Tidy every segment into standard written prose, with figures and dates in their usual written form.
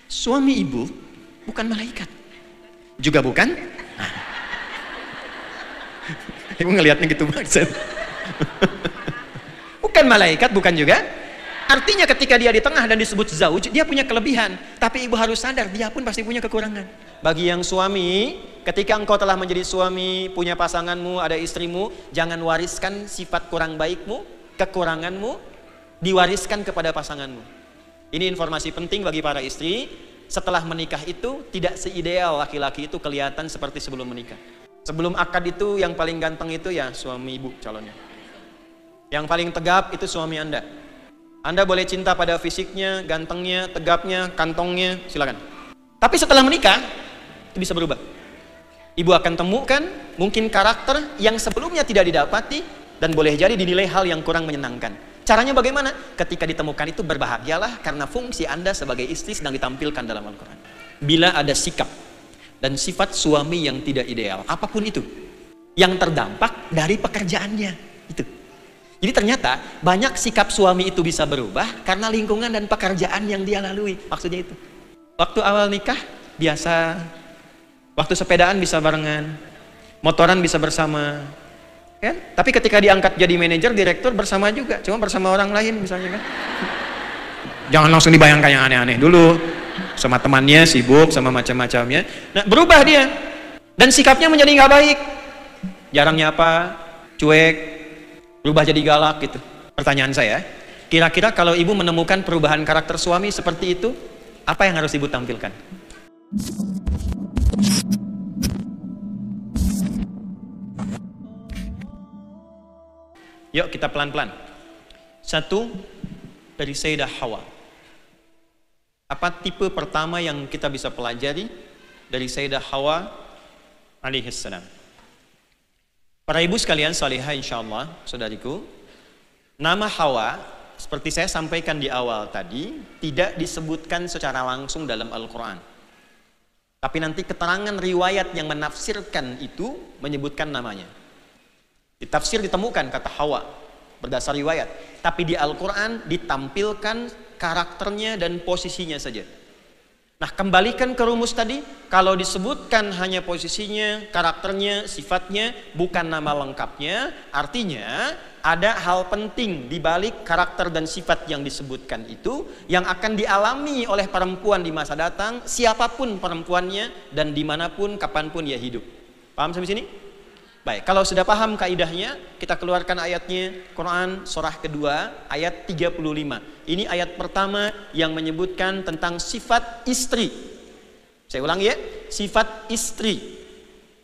Suami ibu bukan malaikat. Juga bukan? Nah. Ibu ngelihatnya gitu maksud. Bukan malaikat, bukan juga. Artinya ketika dia di tengah dan disebut zauj, dia punya kelebihan. Tapi ibu harus sadar, dia pun pasti punya kekurangan. Bagi yang suami, ketika engkau telah menjadi suami, punya pasanganmu, ada istrimu, jangan wariskan sifat kurang baikmu, kekuranganmu, diwariskan kepada pasanganmu. Ini informasi penting bagi para istri. Setelah menikah itu, tidak seideal laki-laki itu kelihatan seperti sebelum menikah. Sebelum akad itu, yang paling ganteng itu ya suami ibu calonnya. Yang paling tegap itu suami Anda. Anda boleh cinta pada fisiknya, gantengnya, tegapnya, kantongnya, silakan. Tapi setelah menikah, itu bisa berubah. Ibu akan temukan mungkin karakter yang sebelumnya tidak didapati dan boleh jadi dinilai hal yang kurang menyenangkan. Caranya bagaimana? Ketika ditemukan itu berbahagialah karena fungsi Anda sebagai istri sedang ditampilkan dalam Al-Quran. Bila ada sikap dan sifat suami yang tidak ideal, apapun itu, yang terdampak dari pekerjaannya, itu. Jadi ternyata banyak sikap suami itu bisa berubah karena lingkungan dan pekerjaan yang dia lalui. Maksudnya itu. Waktu awal nikah biasa, waktu sepedaan bisa barengan, motoran bisa bersama, kan? Tapi ketika diangkat jadi manajer, direktur bersama juga, cuma bersama orang lain misalnya kan. Jangan langsung dibayangkan yang aneh-aneh dulu. Sama temannya sibuk, sama macam-macamnya. Nah berubah dia dan sikapnya menjadi nggak baik. Jarang nyapa, cuek. Berubah jadi galak gitu. Pertanyaan saya, kira-kira kalau ibu menemukan perubahan karakter suami seperti itu, apa yang harus ibu tampilkan? Yuk kita pelan-pelan. Satu, dari Sayyidah Hawa. Apa tipe pertama yang kita bisa pelajari dari Sayyidah Hawa alaihissalam? Para ibu sekalian salihah insyaallah, saudariku, nama Hawa seperti saya sampaikan di awal tadi tidak disebutkan secara langsung dalam Al-Quran. Tapi nanti keterangan riwayat yang menafsirkan itu menyebutkan namanya. Di tafsir ditemukan kata Hawa berdasar riwayat, tapi di Al-Quran ditampilkan karakternya dan posisinya saja. Nah, kembalikan ke rumus tadi, kalau disebutkan hanya posisinya, karakternya, sifatnya, bukan nama lengkapnya, artinya ada hal penting di balik karakter dan sifat yang disebutkan itu yang akan dialami oleh perempuan di masa datang, siapapun perempuannya dan dimanapun, kapanpun ia hidup. Paham sampai sini? Baik, kalau sudah paham kaidahnya, kita keluarkan ayatnya, Quran surah kedua ayat 35. Ini ayat pertama yang menyebutkan tentang sifat istri. Saya ulangi ya, sifat istri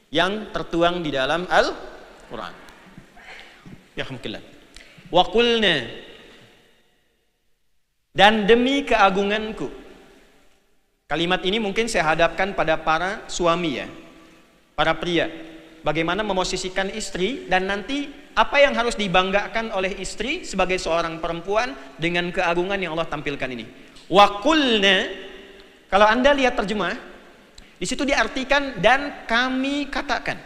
yang tertuang di dalam Al-Quran. Ya alhamdulillah. Wa qulna, dan demi keagunganku. Kalimat ini mungkin saya hadapkan pada para suami ya, para pria. Bagaimana memosisikan istri dan nanti apa yang harus dibanggakan oleh istri sebagai seorang perempuan dengan keagungan yang Allah tampilkan ini. Wa qulna, kalau Anda lihat terjemah, di situ diartikan dan kami katakan.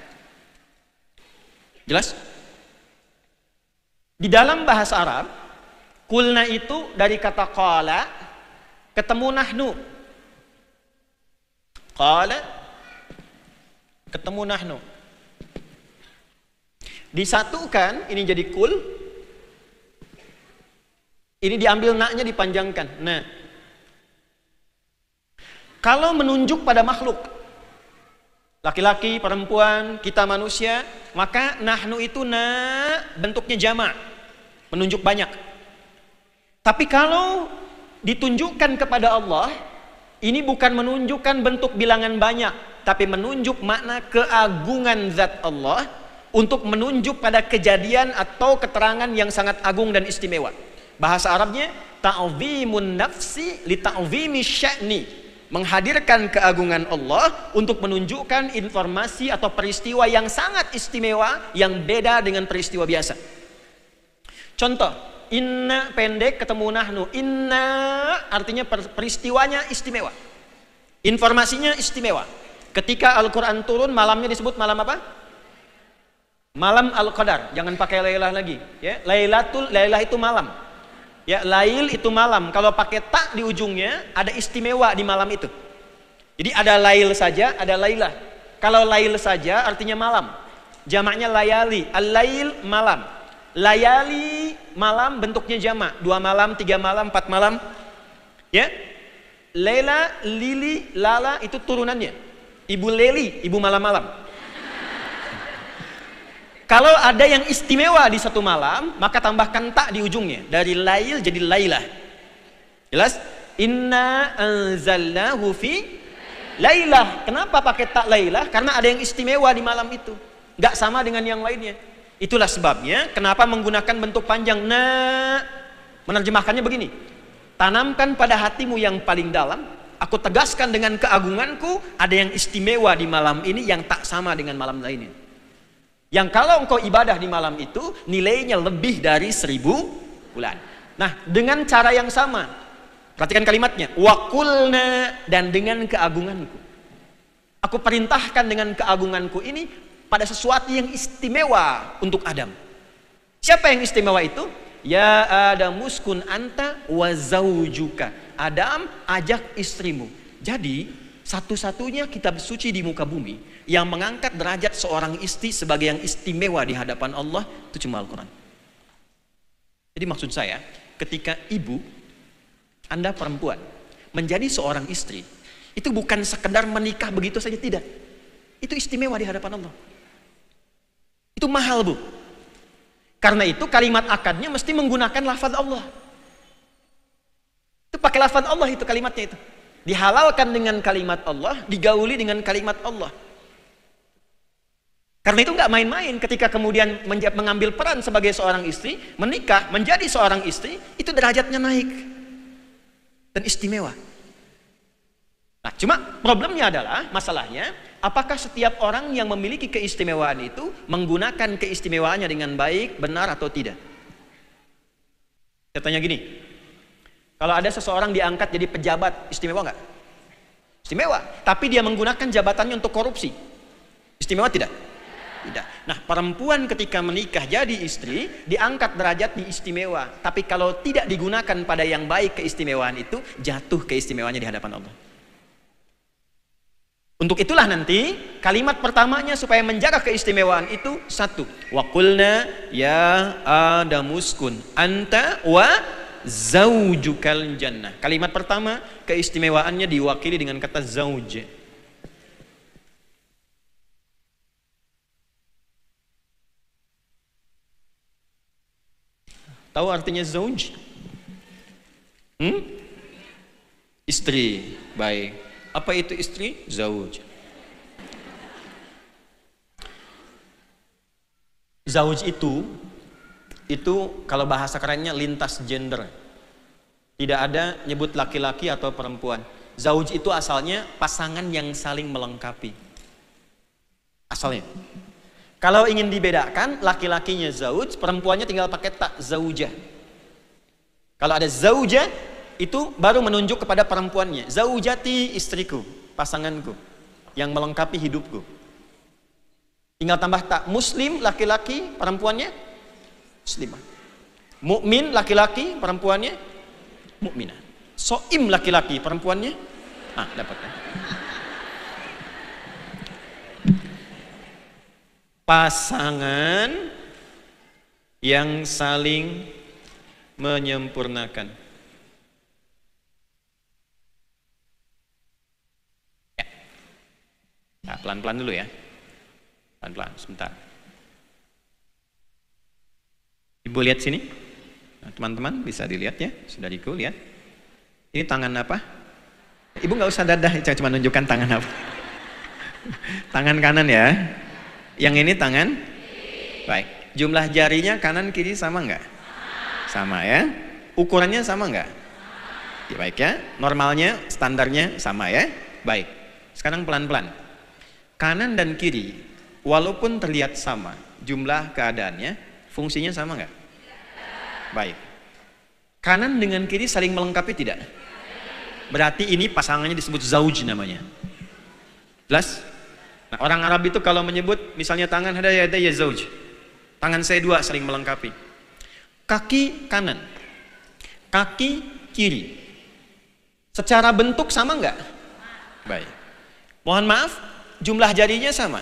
Jelas? Di dalam bahasa Arab, qulna itu dari kata qala ketemu nahnu. Qala ketemu nahnu. Disatukan, ini jadi kul. Ini diambil naknya dipanjangkan. Nah, kalau menunjuk pada makhluk, laki-laki, perempuan, kita manusia, maka nahnu itu bentuknya jamak, menunjuk banyak. Tapi kalau ditunjukkan kepada Allah, ini bukan menunjukkan bentuk bilangan banyak, tapi menunjuk makna keagungan zat Allah, untuk menunjuk pada kejadian atau keterangan yang sangat agung dan istimewa. Bahasa Arabnya ta'zimun nafsi li ta'zimi sya'ni, menghadirkan keagungan Allah untuk menunjukkan informasi atau peristiwa yang sangat istimewa yang beda dengan peristiwa biasa. Contoh, inna pendek ketemu nahnu. Inna artinya peristiwanya istimewa, informasinya istimewa. Ketika Al-Quran turun, malamnya disebut malam apa? Malam Al-Qadar, jangan pakai Lailah lagi ya. Lailah itu malam. Ya, lail itu malam. Kalau pakai ta di ujungnya, ada istimewa di malam itu. Jadi ada lail saja, ada lailah. Kalau lail saja artinya malam. Jamaknya layali. Al-lail malam. Layali malam bentuknya jamak. 2 malam, 3 malam, 4 malam. Ya. Lela, lili, lala itu turunannya. Ibu Leli, ibu malam-malam. Kalau ada yang istimewa di satu malam, maka tambahkan tak di ujungnya. Dari lail jadi lailah. Jelas? Inna anzalnahu fi lailah. Kenapa pakai tak lailah? Karena ada yang istimewa di malam itu. Gak sama dengan yang lainnya. Itulah sebabnya kenapa menggunakan bentuk panjang. Nah, menerjemahkannya begini. Tanamkan pada hatimu yang paling dalam. Aku tegaskan dengan keagunganku. Ada yang istimewa di malam ini yang tak sama dengan malam lainnya. Yang kalau engkau ibadah di malam itu nilainya lebih dari 1000 bulan. Nah, dengan cara yang sama, perhatikan kalimatnya, wakulna, dan dengan keagunganku. Aku perintahkan dengan keagunganku ini pada sesuatu yang istimewa untuk Adam. Siapa yang istimewa itu? Ya Adam muskun anta wa zaujuka. Adam, ajak istrimu. Jadi satu-satunya kitab suci di muka bumi yang mengangkat derajat seorang istri sebagai yang istimewa di hadapan Allah itu cuma Al-Quran. Jadi maksud saya, ketika ibu, Anda perempuan, menjadi seorang istri, itu bukan sekedar menikah begitu saja, tidak. Itu istimewa di hadapan Allah. Itu mahal, Bu. Karena itu kalimat akadnya mesti menggunakan lafaz Allah. Itu pakai lafaz Allah itu kalimatnya itu. Dihalalkan dengan kalimat Allah, digauli dengan kalimat Allah. Karena itu nggak main-main ketika kemudian mengambil peran sebagai seorang istri, menikah, menjadi seorang istri, itu derajatnya naik. Dan istimewa. Nah, cuma problemnya adalah, masalahnya, apakah setiap orang yang memiliki keistimewaan itu menggunakan keistimewaannya dengan baik, benar atau tidak? Saya tanya gini, kalau ada seseorang diangkat jadi pejabat, istimewa nggak? Istimewa. Tapi dia menggunakan jabatannya untuk korupsi. Istimewa tidak? Tidak. Nah, perempuan ketika menikah jadi istri, diangkat derajat di istimewa. Tapi kalau tidak digunakan pada yang baik keistimewaan itu, jatuh keistimewaannya di hadapan Allah. Untuk itulah nanti, kalimat pertamanya supaya menjaga keistimewaan itu, satu. Wa qulna ya adamuskun anta wa zaujukal jannah. Kalimat pertama keistimewaannya diwakili dengan kata zauj. Tahu artinya zauj? Istri. Baik. Apa itu istri? Zauj. Zauj itu kalau bahasa kerennya lintas gender. Tidak ada nyebut laki-laki atau perempuan. Zauj itu asalnya pasangan yang saling melengkapi. Asalnya. Kalau ingin dibedakan, laki-lakinya zauj, perempuannya tinggal pakai tak, zaujah. Kalau ada zaujah, itu baru menunjuk kepada perempuannya. Zaujati, istriku, pasanganku, yang melengkapi hidupku. Tinggal tambah tak, muslim, laki-laki, perempuannya muslimah. Mukmin, laki-laki, perempuannya mukminah. Soim, laki-laki, perempuannya dapat. Pasangan yang saling menyempurnakan. Ya. Nah, pelan-pelan dulu ya. Pelan-pelan, sebentar. Ibu lihat sini. Nah, teman-teman bisa dilihat ya. Saudariku lihat. Ini tangan apa? Ibu nggak usah dadah, cuma nunjukkan tangan apa. Tangan kanan ya. Yang ini tangan? Baik. Jumlah jarinya kanan kiri sama nggak? Sama ya. Ukurannya sama nggak? Ya, baik ya. Normalnya, standarnya sama ya. Baik. Sekarang pelan-pelan. Kanan dan kiri, walaupun terlihat sama, jumlah keadaannya, fungsinya sama nggak? Baik. Kanan dengan kiri saling melengkapi tidak? Berarti ini pasangannya disebut zauj namanya. Jelas? Nah, orang Arab itu kalau menyebut misalnya tangan ada ya zauj. Tangan saya dua saling melengkapi. Kaki kanan. kaki kiri. Secara bentuk sama nggak? Baik. Mohon maaf, jumlah jarinya sama?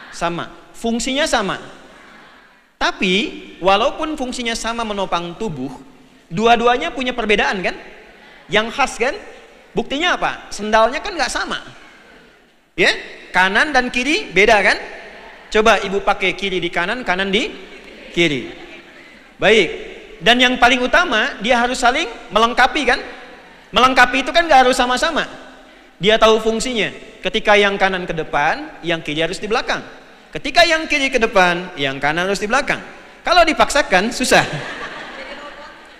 Sama. Fungsinya sama? Tapi, walaupun fungsinya sama menopang tubuh, dua-duanya punya perbedaan kan? Yang khas kan? Buktinya apa? Sendalnya kan nggak sama. Ya? Kanan dan kiri beda kan? Coba ibu pakai kiri di kanan, kanan di kiri. Baik. Dan yang paling utama, dia harus saling melengkapi kan? Melengkapi itu kan nggak harus sama-sama. Dia tahu fungsinya. Ketika yang kanan ke depan, yang kiri harus di belakang. Ketika yang kiri ke depan, yang kanan harus di belakang. Kalau dipaksakan, susah.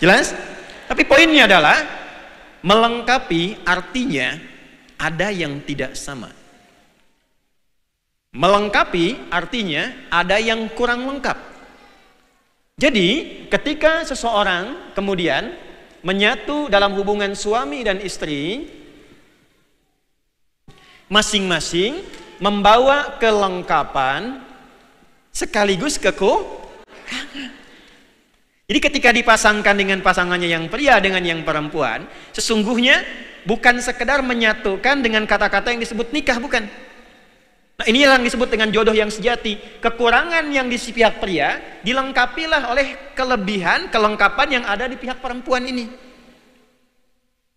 Jelas? Tapi poinnya adalah, melengkapi artinya ada yang tidak sama. Melengkapi artinya ada yang kurang lengkap. Jadi, ketika seseorang kemudian menyatu dalam hubungan suami dan istri, masing-masing membawa kelengkapan sekaligus kekurangan. Jadi ketika dipasangkan dengan pasangannya yang pria dengan yang perempuan, sesungguhnya bukan sekedar menyatukan dengan kata-kata yang disebut nikah, bukan. Nah, ini yang disebut dengan jodoh yang sejati. Kekurangan yang di pihak pria dilengkapilah oleh kelebihan, kelengkapan yang ada di pihak perempuan ini.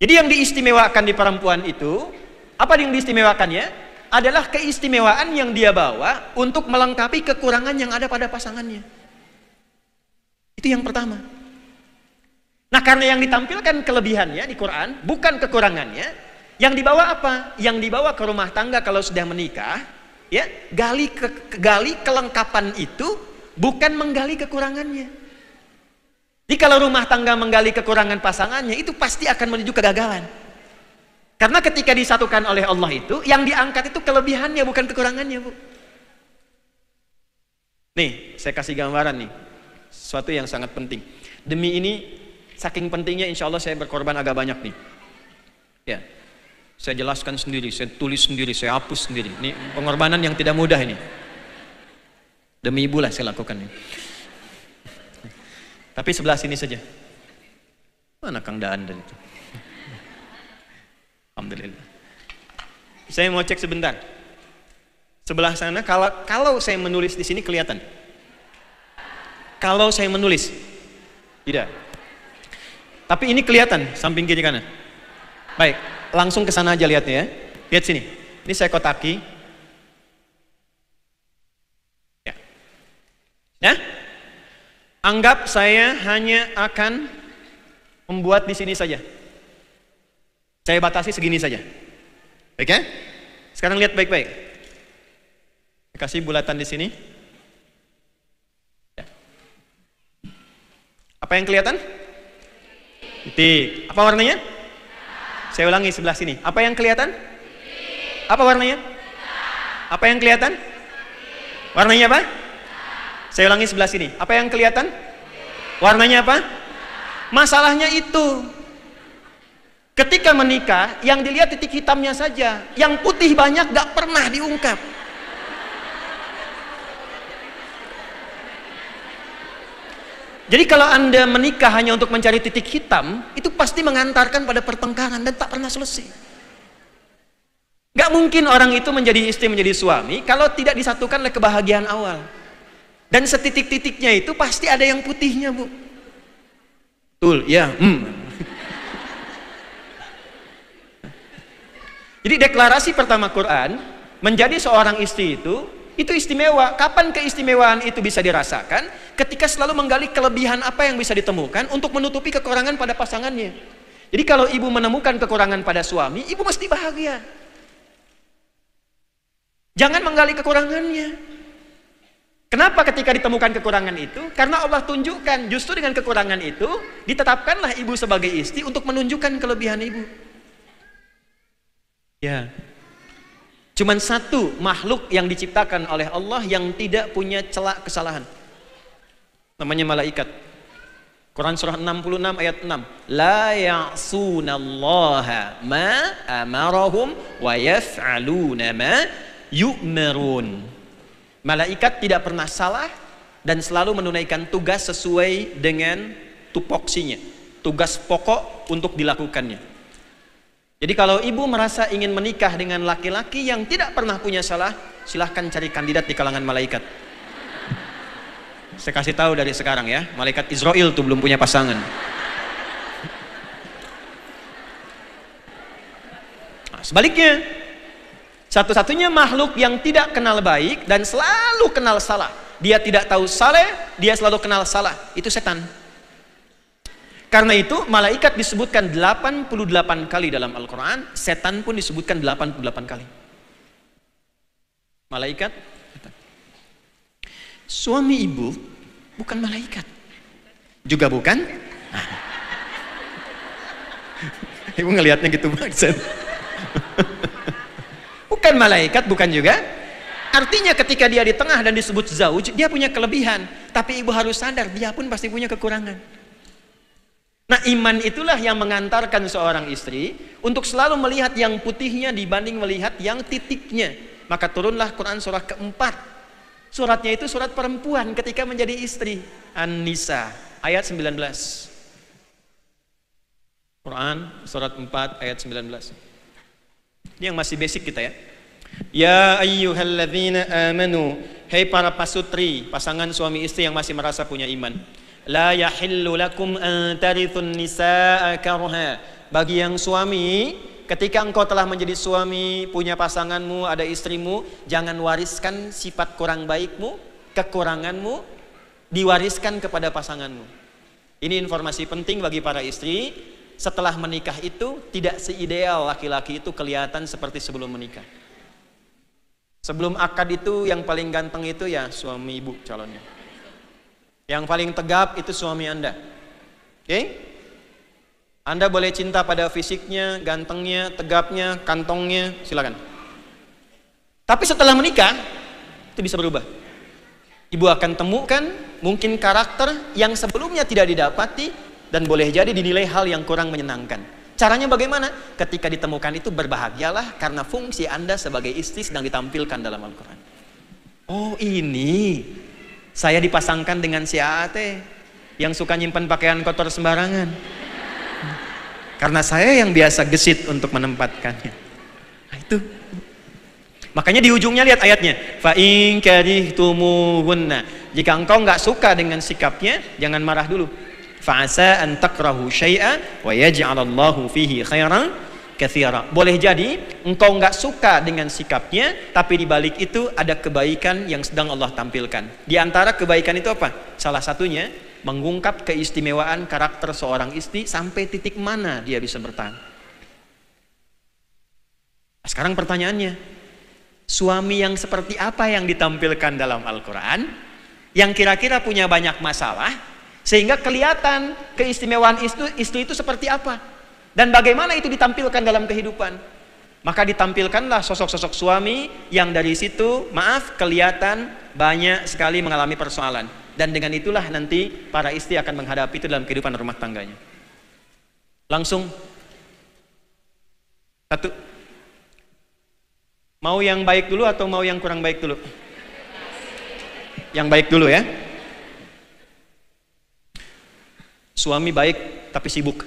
Jadi yang diistimewakan di perempuan itu, apa yang diistimewakannya? Adalah keistimewaan yang dia bawa untuk melengkapi kekurangan yang ada pada pasangannya. Itu yang pertama. Nah, karena yang ditampilkan kelebihannya di Quran, bukan kekurangannya, yang dibawa apa? Yang dibawa ke rumah tangga kalau sudah menikah, ya, gali kelengkapan itu, bukan menggali kekurangannya. Jadi kalau rumah tangga menggali kekurangan pasangannya, itu pasti akan menuju kegagalan. Karena ketika disatukan oleh Allah itu, yang diangkat itu kelebihannya, bukan kekurangannya, Bu. Nih, saya kasih gambaran nih. Sesuatu yang sangat penting. Demi ini, saking pentingnya insya Allah saya berkorban agak banyak nih. Ya, saya jelaskan sendiri, saya tulis sendiri, saya hapus sendiri. Ini pengorbanan yang tidak mudah ini. Demi ibu lah saya lakukan ini. Tapi sebelah sini saja. Mana Kang Daan dan itu? Alhamdulillah. Saya mau cek sebentar. Sebelah sana, kalau saya menulis di sini kelihatan. Kalau saya menulis, tidak. Tapi ini kelihatan, samping kiri kanan. Baik, langsung ke sana aja lihatnya ya. Lihat sini. Ini saya kotaki. Ya. Ya. Anggap saya hanya akan membuat di sini saja. Saya batasi segini saja. Baik ya? Sekarang lihat baik-baik. Kasih bulatan di sini. Ya. Apa yang kelihatan? Titik. Apa warnanya? Saya ulangi sebelah sini. Apa yang kelihatan? Apa warnanya? Apa yang kelihatan? Warnanya apa? Saya ulangi sebelah sini. Apa yang kelihatan? Warnanya apa? Masalahnya itu. Ketika menikah, yang dilihat titik hitamnya saja, yang putih banyak gak pernah diungkap. Jadi kalau Anda menikah hanya untuk mencari titik hitam, itu pasti mengantarkan pada pertengkaran dan tak pernah selesai. Gak mungkin orang itu menjadi istri, menjadi suami, kalau tidak disatukan oleh kebahagiaan awal. Dan setitik-titiknya itu pasti ada yang putihnya, Bu. Betul, ya. Jadi deklarasi pertama Quran, menjadi seorang istri itu istimewa. Kapan keistimewaan itu bisa dirasakan? Ketika selalu menggali kelebihan apa yang bisa ditemukan untuk menutupi kekurangan pada pasangannya. Jadi kalau ibu menemukan kekurangan pada suami, ibu mesti bahagia. Jangan menggali kekurangannya. Kenapa ketika ditemukan kekurangan itu? Karena Allah tunjukkan justru dengan kekurangan itu, ditetapkanlah ibu sebagai istri untuk menunjukkan kelebihan ibu. Ya, cuman satu makhluk yang diciptakan oleh Allah yang tidak punya celah kesalahan. Namanya malaikat. Quran surah 66 ayat 6. La ya'sunallaha ma amarahum wa yaf'aluna ma yu'marun. Malaikat tidak pernah salah dan selalu menunaikan tugas sesuai dengan tupoksinya. tugas pokok untuk dilakukannya. Jadi kalau ibu merasa ingin menikah dengan laki-laki yang tidak pernah punya salah, silahkan cari kandidat di kalangan malaikat. Saya kasih tahu dari sekarang ya, malaikat Israel tuh belum punya pasangan. Nah, sebaliknya, satu-satunya makhluk yang tidak kenal baik dan selalu kenal salah, dia tidak tahu saleh, dia selalu kenal salah, itu setan. Karena itu malaikat disebutkan 88 kali dalam Al-Quran, setan pun disebutkan 88 kali. Malaikat, suami ibu bukan malaikat, juga bukan. Nah. Ibu ngelihatnya gitu banget. Bukan malaikat, bukan juga. Artinya ketika dia di tengah dan disebut zauj, dia punya kelebihan. Tapi ibu harus sadar, dia pun pasti punya kekurangan. Nah, iman itulah yang mengantarkan seorang istri untuk selalu melihat yang putihnya dibanding melihat yang titiknya. Maka turunlah Quran surah keempat. Suratnya itu surat perempuan ketika menjadi istri. An-Nisa ayat 19. Quran surat 4 ayat 19. Ini yang masih basic kita ya. Ya ayyuhalladzina amanu, hai para pasutri, pasangan suami istri yang masih merasa punya iman. La yahillu lakum an tarithun nisaa karha. Bagi yang suami, ketika engkau telah menjadi suami, punya pasanganmu, ada istrimu, jangan wariskan sifat kurang baikmu, kekuranganmu, diwariskan kepada pasanganmu. Ini informasi penting bagi para istri. Setelah menikah itu tidak seideal laki-laki itu kelihatan seperti sebelum menikah. Sebelum akad itu yang paling ganteng itu ya suami ibu calonnya. Yang paling tegap itu suami Anda. Oke? Anda boleh cinta pada fisiknya, gantengnya, tegapnya, kantongnya, silakan. Tapi setelah menikah itu bisa berubah. Ibu akan temukan mungkin karakter yang sebelumnya tidak didapati dan boleh jadi dinilai hal yang kurang menyenangkan. Caranya bagaimana? Ketika ditemukan itu berbahagialah karena fungsi Anda sebagai istri sedang ditampilkan dalam Al-Quran. Oh ini, saya dipasangkan dengan si Ate yang suka nyimpan pakaian kotor sembarangan. Karena saya yang biasa gesit untuk menempatkannya. Nah itu. Makanya di ujungnya lihat ayatnya. Fa in karihtumuhunna. Jika engkau nggak suka dengan sikapnya, jangan marah dulu. Fa'asa an takrahu syai'a wa yaj'alallahu fihi khairan katsira. Boleh jadi engkau enggak suka dengan sikapnya, tapi di balik itu ada kebaikan yang sedang Allah tampilkan. Di antara kebaikan itu apa? Salah satunya mengungkap keistimewaan karakter seorang istri sampai titik mana dia bisa bertahan. Sekarang pertanyaannya, suami yang seperti apa yang ditampilkan dalam Al-Quran yang kira-kira punya banyak masalah sehingga kelihatan keistimewaan istri itu seperti apa dan bagaimana itu ditampilkan dalam kehidupan? Maka ditampilkanlah sosok-sosok suami yang dari situ kelihatan banyak sekali mengalami persoalan, dan dengan itulah nanti para istri akan menghadapi itu dalam kehidupan rumah tangganya. Langsung satu, mau yang baik dulu atau mau yang kurang baik dulu? Yang baik dulu ya. Suami baik tapi sibuk.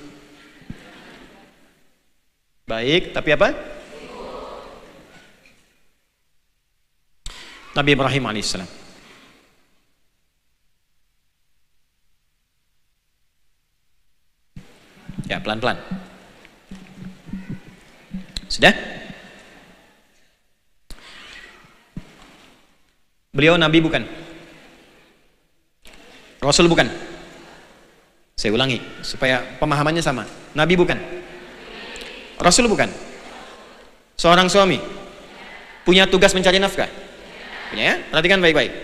Baik tapi apa? Sibuk. Nabi Ibrahim alaihissalam. Ya pelan-pelan. Sudah? Beliau Nabi bukan? Rasul bukan? Saya ulangi supaya pemahamannya sama. Nabi bukan? Rasul bukan? Seorang suami punya tugas mencari nafkah? Punya ya? Perhatikan baik-baik.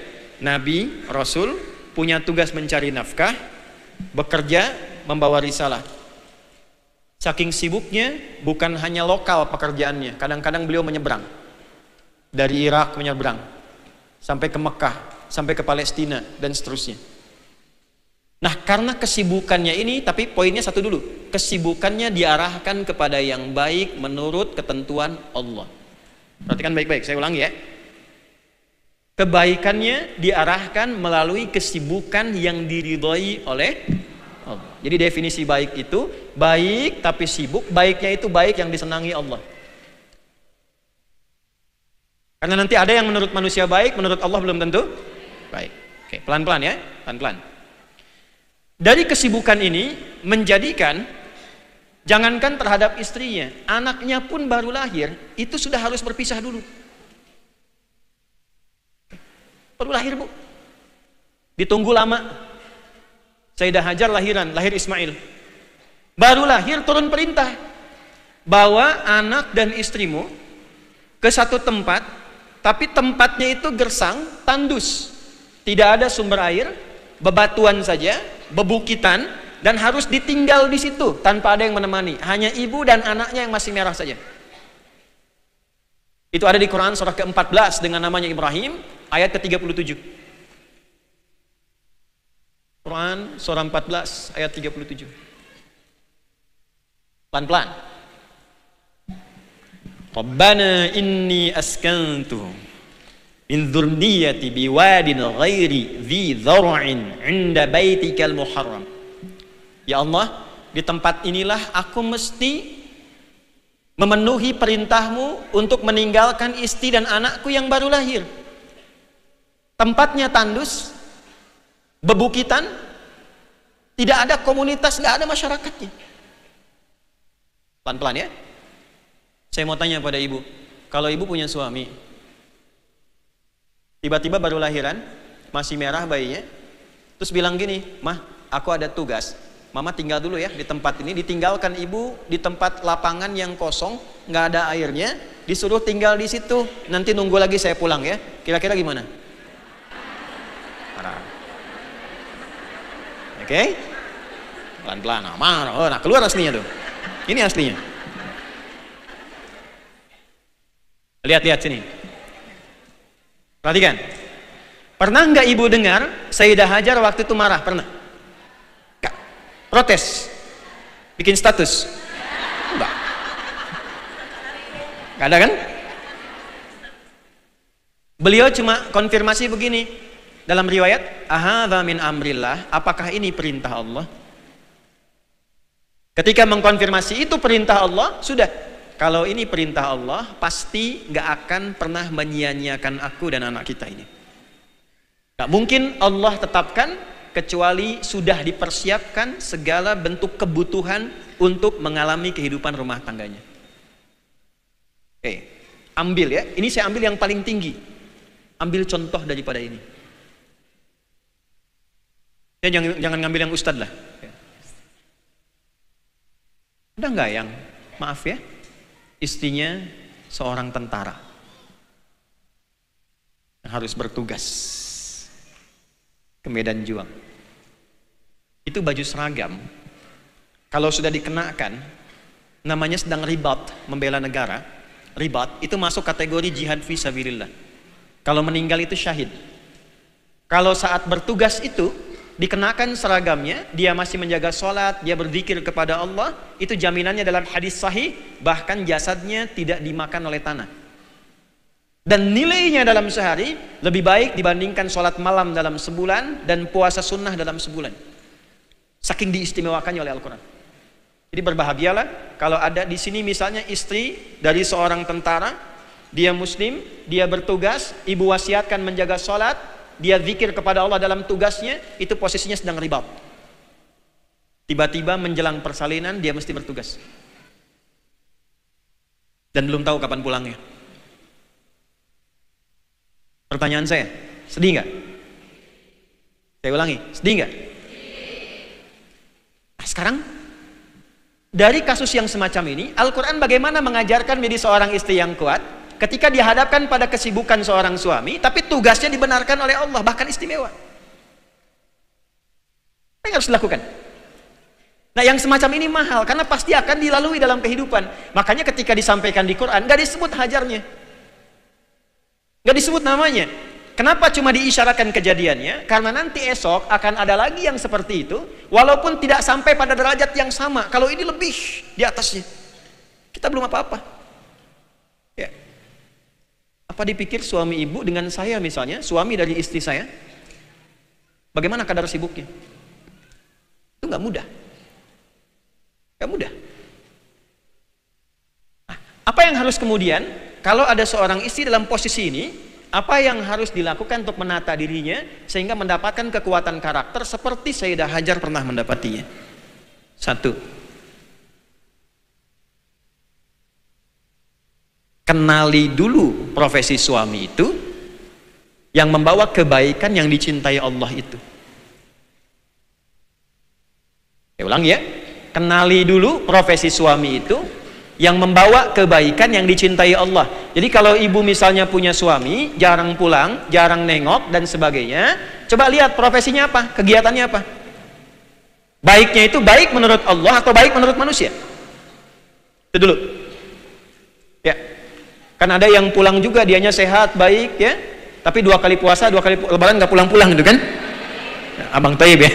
Nabi, Rasul punya tugas mencari nafkah, bekerja, membawa risalah. Saking sibuknya bukan hanya lokal pekerjaannya. Kadang-kadang beliau menyeberang. Dari Irak menyeberang sampai ke Mekah, sampai ke Palestina dan seterusnya. Nah, karena kesibukannya ini, tapi poinnya satu dulu. Kesibukannya diarahkan kepada yang baik menurut ketentuan Allah. Perhatikan baik-baik, saya ulangi ya. Kebaikannya diarahkan melalui kesibukan yang diridhoi oleh Allah. Jadi definisi baik itu baik tapi sibuk, baiknya itu baik yang disenangi Allah. Karena nanti ada yang menurut manusia baik, menurut Allah belum tentu baik. Oke, pelan-pelan ya, pelan-pelan. Dari kesibukan ini menjadikan jangankan terhadap istrinya, anaknya pun baru lahir, itu sudah harus berpisah dulu. Baru lahir, Bu. Ditunggu lama. Sayyidah Hajar lahir Ismail. Baru lahir turun perintah. Bawa anak dan istrimu ke satu tempat, tapi tempatnya itu gersang, tandus. Tidak ada sumber air, bebatuan saja, bebukitan, dan harus ditinggal di situ tanpa ada yang menemani. Hanya ibu dan anaknya yang masih merah saja. Itu ada di Quran surah ke-14 dengan namanya Ibrahim, ayat ke-37. Quran surah 14 ayat 37. Pelan-pelan. Rabbana inni askantu min dzurriyyati biwadin ghairi dzi dzar'in 'inda baitikal muharram. Ya Allah, di tempat inilah aku mesti memenuhi perintahmu untuk meninggalkan istri dan anakku yang baru lahir. Tempatnya tandus, bebukitan, tidak ada komunitas, nggak ada masyarakatnya. Pelan-pelan ya. Saya mau tanya pada ibu, kalau ibu punya suami, tiba-tiba baru lahiran, masih merah bayinya, terus bilang gini, mah, aku ada tugas, mama tinggal dulu ya di tempat ini, ditinggalkan ibu di tempat lapangan yang kosong, nggak ada airnya, disuruh tinggal di situ, nanti nunggu lagi saya pulang ya. Kira-kira gimana? Marah. Oke, pelan-pelan. Nah, keluar aslinya tuh. Ini aslinya. Lihat-lihat sini. Perhatikan. Pernah nggak ibu dengar Sayyidah Hajar waktu itu marah? Pernah? Kak, protes, bikin status? Enggak. Nggak ada kan? Beliau cuma konfirmasi begini. Dalam riwayat, ahadza min amrillah, apakah ini perintah Allah? Ketika mengkonfirmasi itu perintah Allah, sudah. Kalau ini perintah Allah, pasti nggak akan pernah menyia-nyiakan aku dan anak kita ini. Nggak mungkin Allah tetapkan kecuali sudah dipersiapkan segala bentuk kebutuhan untuk mengalami kehidupan rumah tangganya. Oke, ambil ya. Ini saya ambil yang paling tinggi. Ambil contoh daripada ini. Ya, jangan ngambil yang ustadz lah. Ada nggak yang, maaf ya, istrinya seorang tentara yang harus bertugas ke medan juang? Itu baju seragam, kalau sudah dikenakan, namanya sedang ribat, membela negara. Ribat itu masuk kategori jihad fi sabilillah. Kalau meninggal itu syahid. Kalau saat bertugas itu dikenakan seragamnya, dia masih menjaga sholat, dia berzikir kepada Allah, itu jaminannya dalam hadis sahih, bahkan jasadnya tidak dimakan oleh tanah. Dan nilainya dalam sehari lebih baik dibandingkan sholat malam dalam sebulan dan puasa sunnah dalam sebulan. Saking diistimewakannya oleh Al-Quran. Jadi berbahagialah kalau ada di sini misalnya istri dari seorang tentara, dia muslim, dia bertugas, ibu wasiatkan menjaga sholat, dia zikir kepada Allah dalam tugasnya, itu posisinya sedang ribat. Tiba-tiba menjelang persalinan dia mesti bertugas. Dan belum tahu kapan pulangnya. Pertanyaan saya, sedih nggak? Saya ulangi, sedih nggak? Nah, sekarang dari kasus yang semacam ini, Al-Quran bagaimana mengajarkan menjadi seorang istri yang kuat ketika dihadapkan pada kesibukan seorang suami, tapi tugasnya dibenarkan oleh Allah, bahkan istimewa. Apa yang harus dilakukan? Nah, yang semacam ini mahal, karena pasti akan dilalui dalam kehidupan. Makanya ketika disampaikan di Quran, gak disebut hajarnya. Gak disebut namanya. Kenapa cuma diisyaratkan kejadiannya? Karena nanti esok akan ada lagi yang seperti itu, walaupun tidak sampai pada derajat yang sama. Kalau ini lebih di atasnya. Kita belum apa-apa. Ya. Apa dipikir suami ibu dengan saya misalnya, suami dari istri saya, bagaimana kadar sibuknya? Itu nggak mudah. Nggak mudah. Nah, apa yang harus kemudian, kalau ada seorang istri dalam posisi ini, apa yang harus dilakukan untuk menata dirinya sehingga mendapatkan kekuatan karakter seperti Sayyidah Hajar pernah mendapatinya? Satu, kenali dulu profesi suami itu yang membawa kebaikan yang dicintai Allah itu. Saya ulang ya, kenali dulu profesi suami itu yang membawa kebaikan yang dicintai Allah. Jadi kalau ibu misalnya punya suami, jarang pulang, jarang nengok dan sebagainya, coba lihat profesinya apa, kegiatannya apa. Baiknya itu baik menurut Allah atau baik menurut manusia? Itu dulu. Ya. Kan ada yang pulang juga dianya sehat, baik ya, tapi 2 kali puasa, 2 kali lebaran nggak pulang-pulang gitu kan? Abang Taib ya.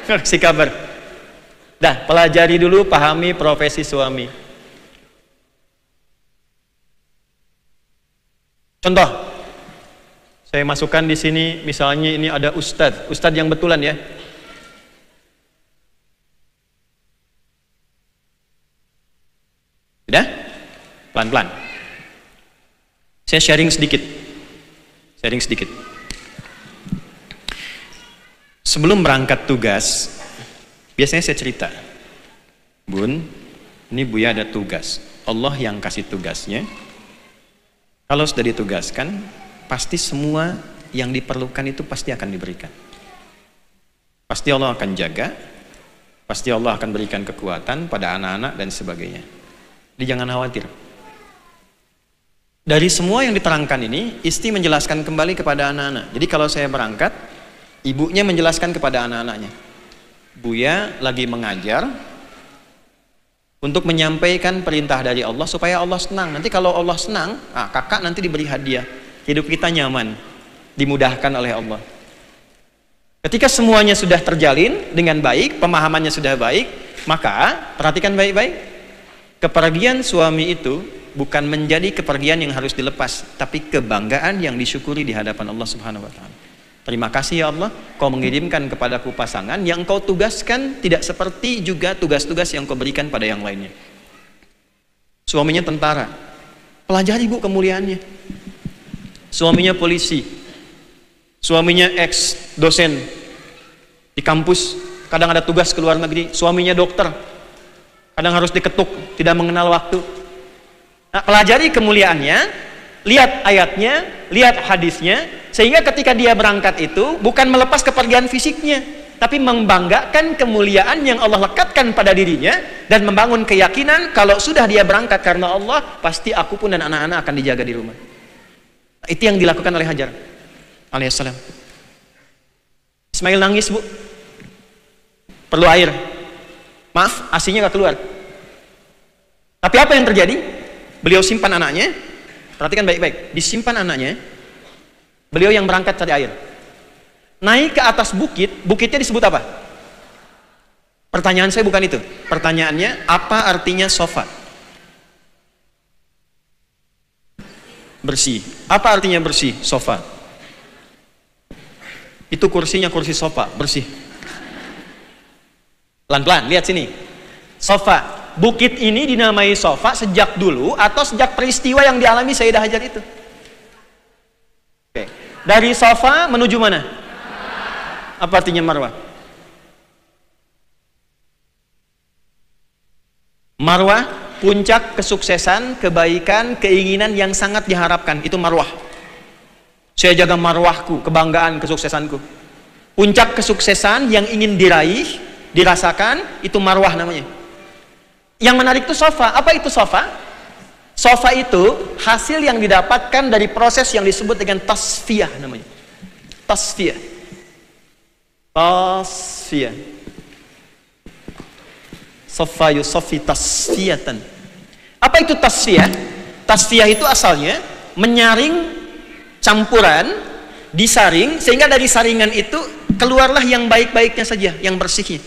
Kasih kabar. Dah, pelajari dulu, pahami profesi suami. Contoh, saya masukkan di sini, misalnya ini ada ustadz yang betulan ya. Sudah? Pelan-pelan. Saya sharing sedikit. Sebelum berangkat tugas, biasanya saya cerita, Bun, ini Buya ada tugas. Allah yang kasih tugasnya. Kalau sudah ditugaskan, pasti semua yang diperlukan itu pasti akan diberikan. Pasti Allah akan jaga, pasti Allah akan berikan kekuatan pada anak-anak dan sebagainya. Jadi jangan khawatir. Dari semua yang diterangkan ini, istri menjelaskan kembali kepada anak-anak. Jadi kalau saya berangkat, ibunya menjelaskan kepada anak-anaknya, Buya lagi mengajar untuk menyampaikan perintah dari Allah supaya Allah senang. Nanti kalau Allah senang, kakak nanti diberi hadiah. Hidup kita nyaman, dimudahkan oleh Allah. Ketika semuanya sudah terjalin dengan baik, pemahamannya sudah baik, maka perhatikan baik-baik. Kepergian suami itu bukan menjadi kepergian yang harus dilepas, tapi kebanggaan yang disyukuri di hadapan Allah Subhanahu wa taala. Terima kasih ya Allah, kau mengirimkan kepadaku pasangan yang kau tugaskan tidak seperti juga tugas-tugas yang kau berikan pada yang lainnya. Suaminya tentara, pelajari bu kemuliaannya. Suaminya polisi, suaminya ex dosen di kampus, kadang ada tugas ke luar negeri. Suaminya dokter, kadang harus diketuk, tidak mengenal waktu. Nah, pelajari kemuliaannya, lihat ayatnya, lihat hadisnya, sehingga ketika dia berangkat itu bukan melepas kepergian fisiknya, tapi membanggakan kemuliaan yang Allah lekatkan pada dirinya dan membangun keyakinan kalau sudah dia berangkat karena Allah, pasti aku pun dan anak-anak akan dijaga di rumah. Itu yang dilakukan oleh Hajar alaihissalam. Ismail nangis bu, perlu air, maaf asinya gak keluar. Tapi apa yang terjadi? Beliau simpan anaknya, perhatikan baik-baik, disimpan anaknya. Beliau yang berangkat cari air, naik ke atas bukit. Bukitnya disebut apa? Pertanyaan saya bukan itu. Pertanyaannya, apa artinya sofa? Bersih. Apa artinya bersih? Sofa. Itu kursinya kursi sofa, bersih. Pelan-pelan, lihat sini. Sofa. Bukit ini dinamai sofa sejak dulu atau sejak peristiwa yang dialami Sayyidah Hajar itu? Oke. Dari sofa menuju mana? Apa artinya marwah? Marwah, puncak kesuksesan, kebaikan, keinginan yang sangat diharapkan. Itu marwah. Saya jaga marwahku, kebanggaan, kesuksesanku. Puncak kesuksesan yang ingin diraih, dirasakan, itu marwah namanya. Yang menarik itu sofa. Apa itu sofa? Sofa itu hasil yang didapatkan dari proses yang disebut dengan tasfiyah namanya. Tasfiyah. Tasfiyah. Sofa yusoffi tasfiyatan. Apa itu tasfiyah? Tasfiyah itu asalnya menyaring campuran, disaring, sehingga dari saringan itu keluarlah yang baik-baiknya saja, yang bersihnya.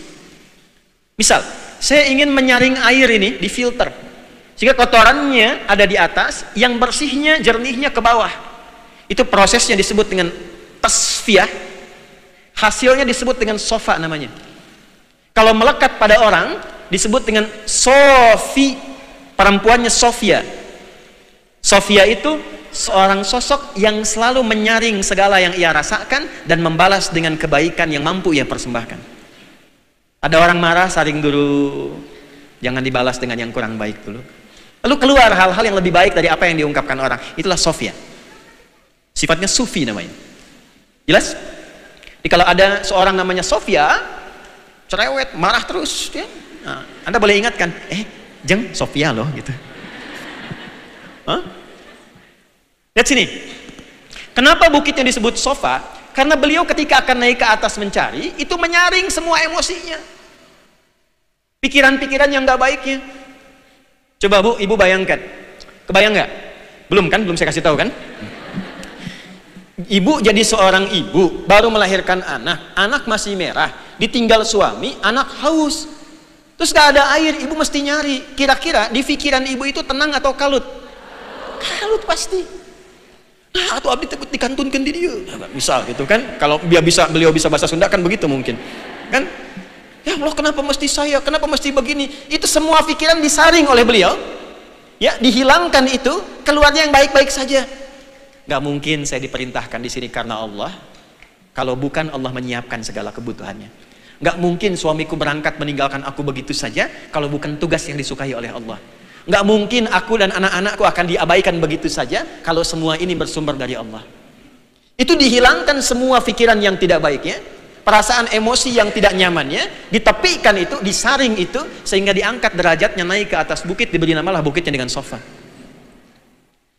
Misal, saya ingin menyaring air ini di filter, sehingga kotorannya ada di atas, yang bersihnya, jernihnya ke bawah. Itu prosesnya disebut dengan tasfiyah, hasilnya disebut dengan sofa namanya. Kalau melekat pada orang disebut dengan Sofi, perempuannya Sofia. Sofia itu seorang sosok yang selalu menyaring segala yang ia rasakan dan membalas dengan kebaikan yang mampu ia persembahkan. Ada orang marah, saring dulu, jangan dibalas dengan yang kurang baik dulu. Lalu keluar hal-hal yang lebih baik dari apa yang diungkapkan orang. Itulah Sofia. Sifatnya Sufi namanya. Jelas? Jadi kalau ada seorang namanya Sofia, cerewet, marah terus, ya. Nah, Anda boleh ingatkan, Jeng, Sofia loh, gitu. Hah? Lihat sini. Kenapa bukitnya disebut sofa? Karena beliau ketika akan naik ke atas mencari, itu menyaring semua emosinya. Pikiran-pikiran yang gak baiknya. Coba Bu, Ibu bayangkan. Kebayang nggak? Belum kan? Belum saya kasih tahu kan? Ibu jadi seorang ibu, baru melahirkan anak. Anak masih merah, ditinggal suami, anak haus. Terus gak ada air, ibu mesti nyari. Kira-kira di pikiran ibu itu tenang atau kalut? Kalut pasti. Nah, atau abdi takut dikantunkan di dia. Nah, misal gitu kan. Kalau beliau bisa bahasa Sunda kan begitu mungkin. Kan? Ya Allah, kenapa mesti saya? Kenapa mesti begini? Itu semua pikiran disaring oleh beliau. Ya, dihilangkan itu, keluarnya yang baik-baik saja. Gak mungkin saya diperintahkan di sini karena Allah. Kalau bukan Allah menyiapkan segala kebutuhannya. Gak mungkin suamiku berangkat meninggalkan aku begitu saja kalau bukan tugas yang disukai oleh Allah. Gak mungkin aku dan anak-anakku akan diabaikan begitu saja kalau semua ini bersumber dari Allah. Itu dihilangkan semua pikiran yang tidak baiknya, perasaan emosi yang tidak nyamannya, ditepikan itu, disaring itu, sehingga diangkat derajatnya naik ke atas bukit, diberi namalah bukitnya dengan sofa.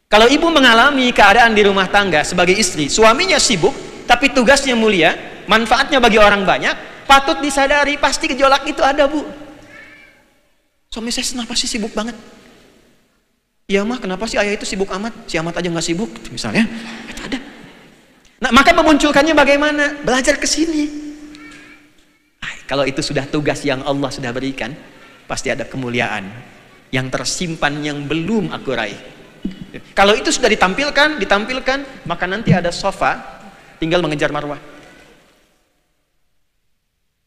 Kalau ibu mengalami keadaan di rumah tangga sebagai istri, suaminya sibuk, tapi tugasnya mulia, manfaatnya bagi orang banyak, patut disadari, pasti gejolak itu ada, Bu. Suami saya kenapa sih sibuk banget? Ya mah, kenapa sih ayah itu sibuk amat? Si amat aja nggak sibuk, misalnya. Itu ada. Nah, maka memunculkannya bagaimana? Belajar ke sini. Kalau itu sudah tugas yang Allah sudah berikan, pasti ada kemuliaan yang tersimpan yang belum aku raih. Kalau itu sudah ditampilkan, maka nanti ada sofa, tinggal mengejar marwah.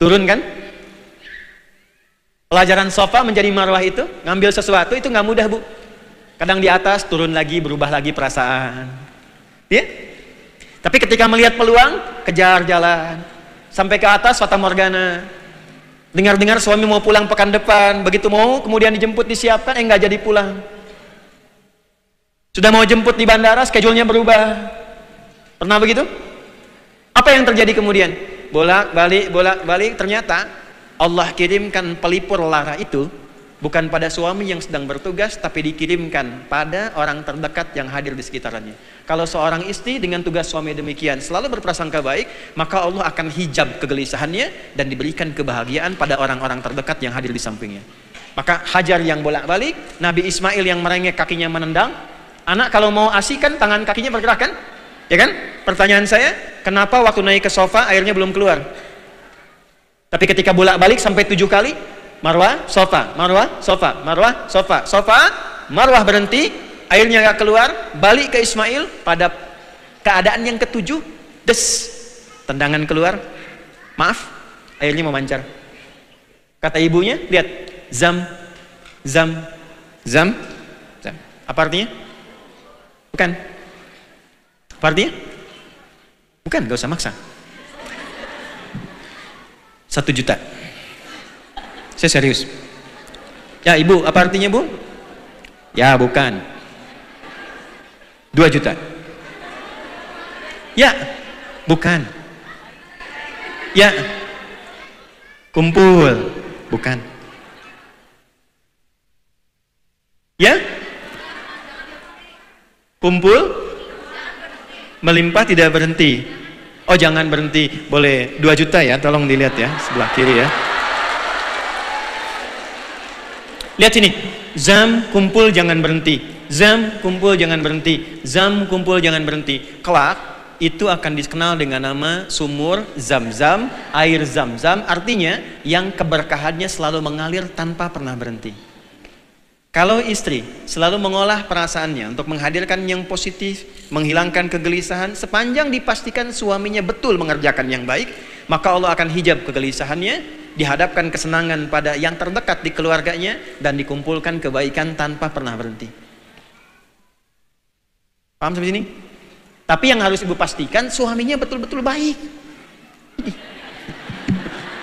Turun kan? Pelajaran sofa menjadi marwah itu, ngambil sesuatu itu nggak mudah, Bu. Kadang di atas, turun lagi, berubah lagi perasaan. Ya? Tapi ketika melihat peluang, kejar jalan. Sampai ke atas, fata morgana. Dengar-dengar suami mau pulang pekan depan, begitu mau, kemudian dijemput, disiapkan, nggak jadi pulang. Sudah mau jemput di bandara, schedule-nya berubah. Pernah begitu? Apa yang terjadi kemudian? Bolak-balik, ternyata Allah kirimkan pelipur lara itu bukan pada suami yang sedang bertugas, tapi dikirimkan pada orang terdekat yang hadir di sekitarnya. Kalau seorang istri dengan tugas suami demikian selalu berprasangka baik, maka Allah akan hijab kegelisahannya dan diberikan kebahagiaan pada orang-orang terdekat yang hadir di sampingnya. Maka Hajar yang bolak-balik, Nabi Ismail yang merengek kakinya menendang. Anak kalau mau ASI kan tangan kakinya bergerak kan? Ya kan? Pertanyaan saya, kenapa waktu naik ke sofa airnya belum keluar? Tapi ketika bolak-balik sampai 7 kali, marwah, sofa, marwah, sofa, marwah, sofa, sofa, marwah berhenti, airnya gak keluar, balik ke Ismail pada keadaan yang ke-7, des, tendangan keluar, maaf, airnya memancar. Kata ibunya, lihat, zam, zam, zam, zam. Apa artinya? Bukan. Apa artinya? Bukan, gak usah maksa. 1 juta. Saya serius. Ya ibu, apa artinya bu? Ya bukan. 2 juta. Ya, bukan. Ya, kumpul. Bukan. Ya, kumpul, melimpah tidak berhenti. Oh jangan berhenti, boleh 2 juta ya, tolong dilihat ya, sebelah kiri ya. Lihat sini, zam, kumpul jangan berhenti. Zam, kumpul jangan berhenti. Zam, kumpul jangan berhenti. Kelak, itu akan dikenal dengan nama sumur Zam-Zam, air Zam-Zam, artinya yang keberkahannya selalu mengalir tanpa pernah berhenti. Kalau istri selalu mengolah perasaannya untuk menghadirkan yang positif, menghilangkan kegelisahan, sepanjang dipastikan suaminya betul mengerjakan yang baik, maka Allah akan hijab kegelisahannya dihadapkan kesenangan pada yang terdekat di keluarganya, dan dikumpulkan kebaikan tanpa pernah berhenti. Paham sampai sini? Tapi yang harus ibu pastikan suaminya betul-betul baik.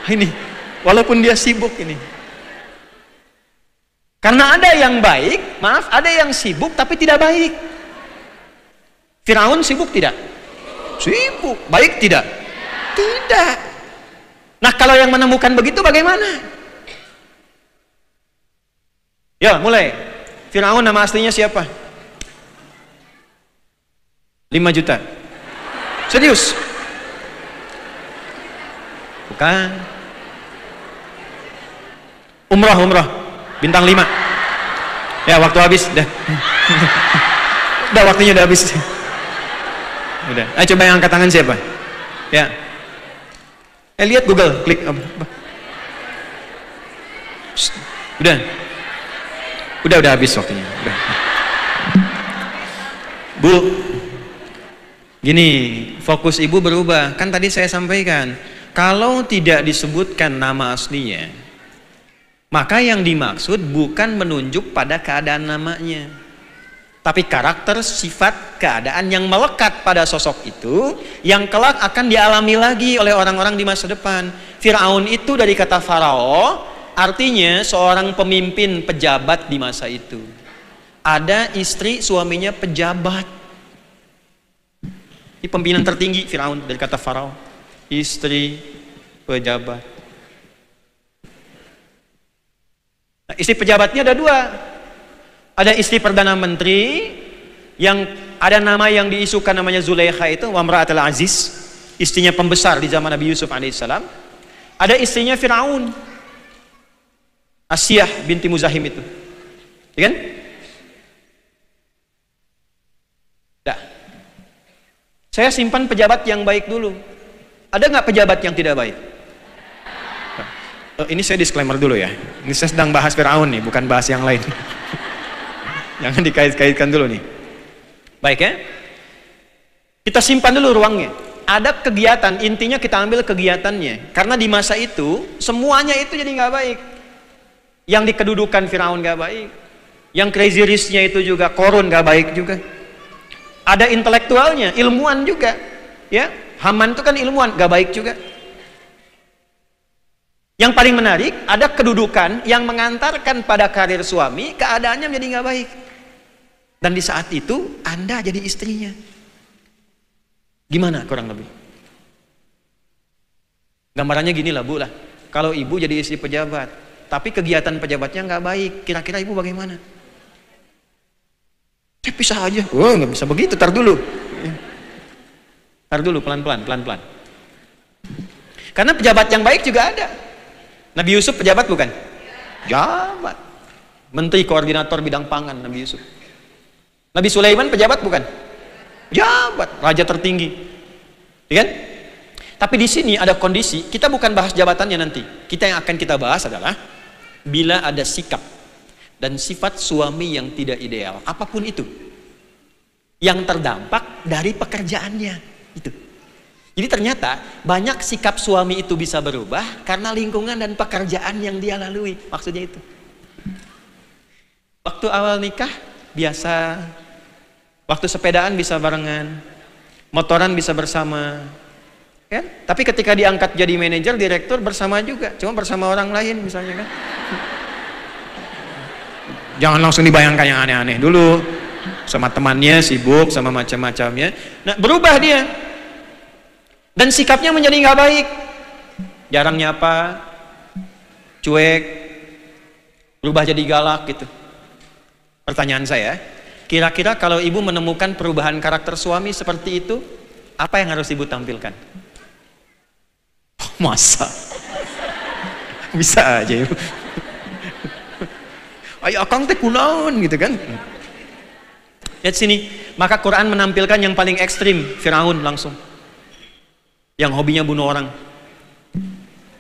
Ini, walaupun dia sibuk ini. Karena ada yang baik, maaf, ada yang sibuk tapi tidak baik. Firaun sibuk tidak? Sibuk. Baik tidak? Tidak. Nah, kalau yang menemukan begitu bagaimana? Ya, mulai. Firaun nama aslinya siapa? 5 juta. Serius? Bukan. Umrah. Bintang 5. Ya, waktu habis. Dah. Udah, waktunya udah habis. Udah. Ayo coba yang angkat tangan siapa? Ya. Lihat Google, klik. Udah habis waktunya. Udah. Bu, gini, fokus ibu berubah. Kan tadi saya sampaikan, kalau tidak disebutkan nama aslinya, maka yang dimaksud bukan menunjuk pada keadaan namanya, tapi karakter, sifat, keadaan yang melekat pada sosok itu, yang kelak akan dialami lagi oleh orang-orang di masa depan. Firaun itu dari kata farao, artinya seorang pemimpin pejabat di masa itu. Ada istri suaminya pejabat. Ini pimpinan tertinggi Firaun dari kata farao. Istri pejabat. Nah, istri pejabatnya ada 2. Ada istri perdana menteri yang ada nama yang diisukan namanya Zulaikha itu, Wamra'atul Aziz, istrinya pembesar di zaman Nabi Yusuf alaihissalam. Ada istrinya Firaun, Asyah binti Muzahim itu. Ya kan? Dah. Saya simpan pejabat yang baik dulu. Ada nggak pejabat yang tidak baik? Ini saya disclaimer dulu ya. Ini saya sedang bahas Firaun nih, bukan bahas yang lain. Jangan dikait-kaitkan dulu nih. Baik ya. Kita simpan dulu ruangnya. Ada kegiatan, intinya kita ambil kegiatannya. Karena di masa itu semuanya itu jadi nggak baik. Yang dikedudukan Firaun nggak baik. Yang crazy rich-nya itu juga korun nggak baik juga. Ada intelektualnya, ilmuwan juga, ya. Haman itu kan ilmuwan, gak baik juga. Yang paling menarik, ada kedudukan yang mengantarkan pada karir suami, keadaannya menjadi gak baik. Dan di saat itu, Anda jadi istrinya. Gimana kurang lebih? Gambarannya gini lah, Bu lah. Kalau ibu jadi istri pejabat, tapi kegiatan pejabatnya gak baik, kira-kira ibu bagaimana? Pisah aja. Oh, nggak bisa begitu, tar dulu. Tar dulu, pelan-pelan. Karena pejabat yang baik juga ada. Nabi Yusuf pejabat bukan? Jabat. Menteri koordinator bidang pangan Nabi Yusuf. Nabi Sulaiman pejabat bukan? Jabat, raja tertinggi. Ya kan? Tapi di sini ada kondisi, kita bukan bahas jabatannya nanti. Kita yang akan kita bahas adalah bila ada sikap dan sifat suami yang tidak ideal, apapun itu, yang terdampak dari pekerjaannya itu. Jadi ternyata banyak sikap suami itu bisa berubah karena lingkungan dan pekerjaan yang dia lalui. Maksudnya itu. Waktu awal nikah biasa, waktu sepedaan bisa barengan, motoran bisa bersama, kan? Tapi ketika diangkat jadi manajer, direktur bersama juga, cuma bersama orang lain misalnya kan. Jangan langsung dibayangkan yang aneh-aneh dulu. Sama temannya sibuk, sama macam-macamnya. Nah, berubah dia. Dan sikapnya menjadi nggak baik. Jarang nyapa, cuek, berubah jadi galak gitu. Pertanyaan saya, kira-kira kalau ibu menemukan perubahan karakter suami seperti itu, apa yang harus ibu tampilkan? Masa? Bisa aja ibu. Ayo akang teh kunaon gitu kan. Lihat sini, maka Quran menampilkan yang paling ekstrim, Firaun langsung. Yang hobinya bunuh orang.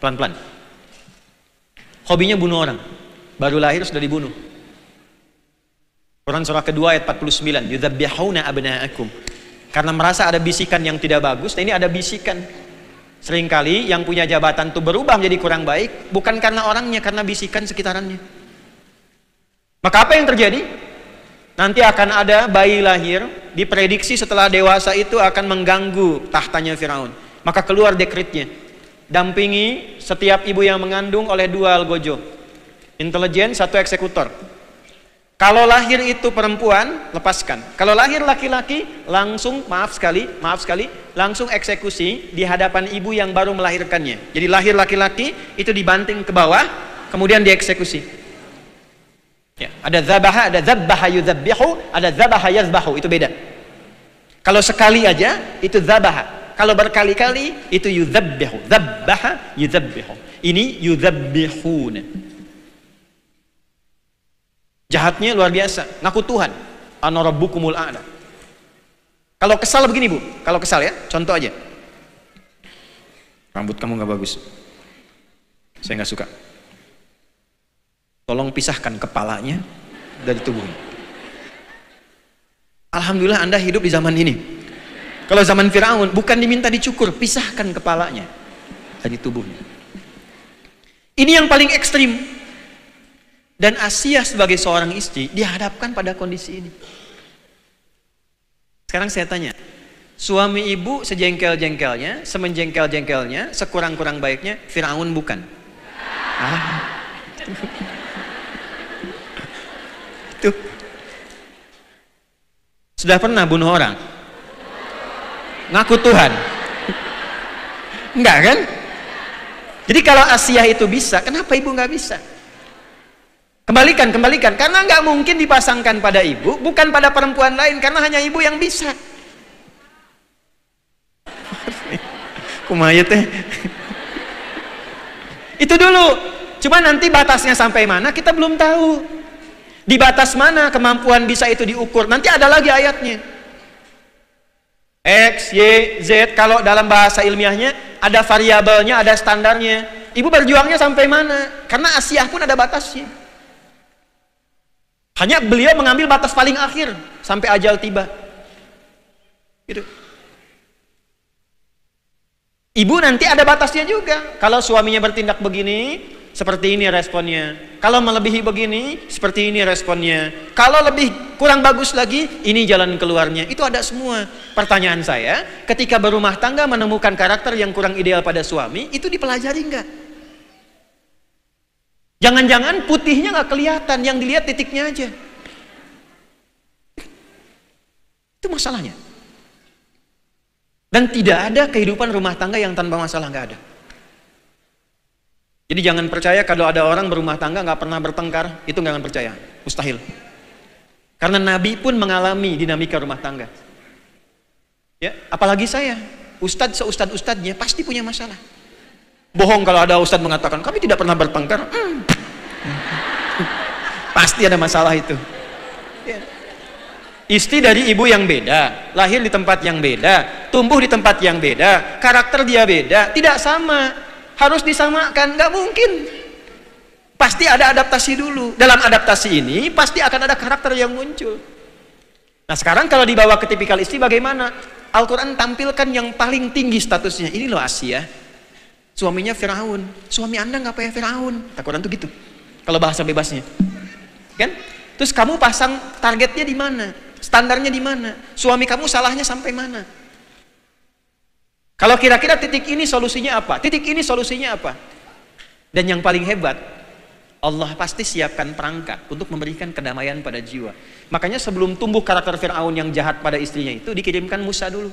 Pelan-pelan. Hobinya bunuh orang. Baru lahir sudah dibunuh. Quran surah kedua ayat 49, yudzabbihuna abna'akum. Karena merasa ada bisikan yang tidak bagus, nah ini ada bisikan. Seringkali yang punya jabatan itu berubah menjadi kurang baik, bukan karena orangnya, karena bisikan sekitarannya. Maka apa yang terjadi? Nanti akan ada bayi lahir, diprediksi setelah dewasa itu akan mengganggu tahtanya Firaun. Maka keluar dekretnya, dampingi setiap ibu yang mengandung oleh 2 algojo, intelijen, 1 eksekutor. Kalau lahir itu perempuan, lepaskan. Kalau lahir laki-laki, langsung maaf sekali, langsung eksekusi di hadapan ibu yang baru melahirkannya. Jadi lahir laki-laki itu dibanting ke bawah, kemudian dieksekusi. Ya, ada zabaha, ada zabbaha yuzabbihu, ada zabaha yazbahu, itu beda. Kalau sekali aja itu zabaha. Kalau berkali-kali itu yuzabbihu. Zabbaha yuzabbihu. Ini yuzabbihuna. Jahatnya luar biasa, ngaku Tuhan. Ana rabbukumul a'la. Kalau kesal begini, Bu. Kalau kesal ya, contoh aja. Rambut kamu nggak bagus. Saya nggak suka. Tolong pisahkan kepalanya dari tubuhnya. Alhamdulillah Anda hidup di zaman ini. Kalau zaman Firaun bukan diminta dicukur, pisahkan kepalanya dari tubuhnya. Ini yang paling ekstrim. Dan Asia sebagai seorang istri dihadapkan pada kondisi ini. Sekarang saya tanya, suami ibu sejengkel-jengkelnya, semenjengkel-jengkelnya, sekurang-kurang baiknya, Firaun bukan? Itu. Sudah pernah bunuh orang? Ngaku Tuhan? Enggak kan? Jadi kalau Asia itu bisa, kenapa ibu nggak bisa? Kembalikan, karena nggak mungkin dipasangkan pada ibu, bukan pada perempuan lain, karena hanya ibu yang bisa. Kumaha teh? Itu dulu. Cuma nanti batasnya sampai mana kita belum tahu. Di batas mana kemampuan bisa itu diukur? Nanti ada lagi ayatnya. X, Y, Z. Kalau dalam bahasa ilmiahnya ada variabelnya, ada standarnya. Ibu berjuangnya sampai mana? Karena Asia pun ada batasnya. Hanya beliau mengambil batas paling akhir sampai ajal tiba. Gitu. Ibu nanti ada batasnya juga. Kalau suaminya bertindak begini, seperti ini responnya. Kalau melebihi begini, seperti ini responnya. Kalau lebih kurang bagus lagi, ini jalan keluarnya. Itu ada semua. Pertanyaan saya, ketika berumah tangga menemukan karakter yang kurang ideal pada suami, itu dipelajari enggak? Jangan-jangan putihnya nggak kelihatan, yang dilihat titiknya aja. Itu masalahnya. Dan tidak ada kehidupan rumah tangga yang tanpa masalah, nggak ada. Jadi jangan percaya kalau ada orang berumah tangga nggak pernah bertengkar, itu nggak akan percaya, mustahil. Karena Nabi pun mengalami dinamika rumah tangga. Ya, apalagi saya, ustadz seustadz-ustadznya pasti punya masalah. Bohong kalau ada ustadz mengatakan kami tidak pernah bertengkar. Pasti ada masalah itu. Ya. Istri dari ibu yang beda, lahir di tempat yang beda, tumbuh di tempat yang beda, karakter dia beda, tidak sama, harus disamakan, nggak mungkin. Pasti ada adaptasi dulu. Dalam adaptasi ini pasti akan ada karakter yang muncul. Nah sekarang kalau dibawa ke tipikal istri bagaimana? Al-Quran tampilkan yang paling tinggi statusnya. Ini loh Asia, suaminya Firaun. Suami Anda nggak kayak Firaun. Al-Quran tuh gitu. Kalau bahasa bebasnya, kan? Terus kamu pasang targetnya di mana? Standarnya di mana? Suami kamu salahnya sampai mana? Kalau kira-kira titik ini solusinya apa? Titik ini solusinya apa? Dan yang paling hebat, Allah pasti siapkan perangkat untuk memberikan kedamaian pada jiwa. Makanya sebelum tumbuh karakter Firaun yang jahat pada istrinya itu, dikirimkan Musa dulu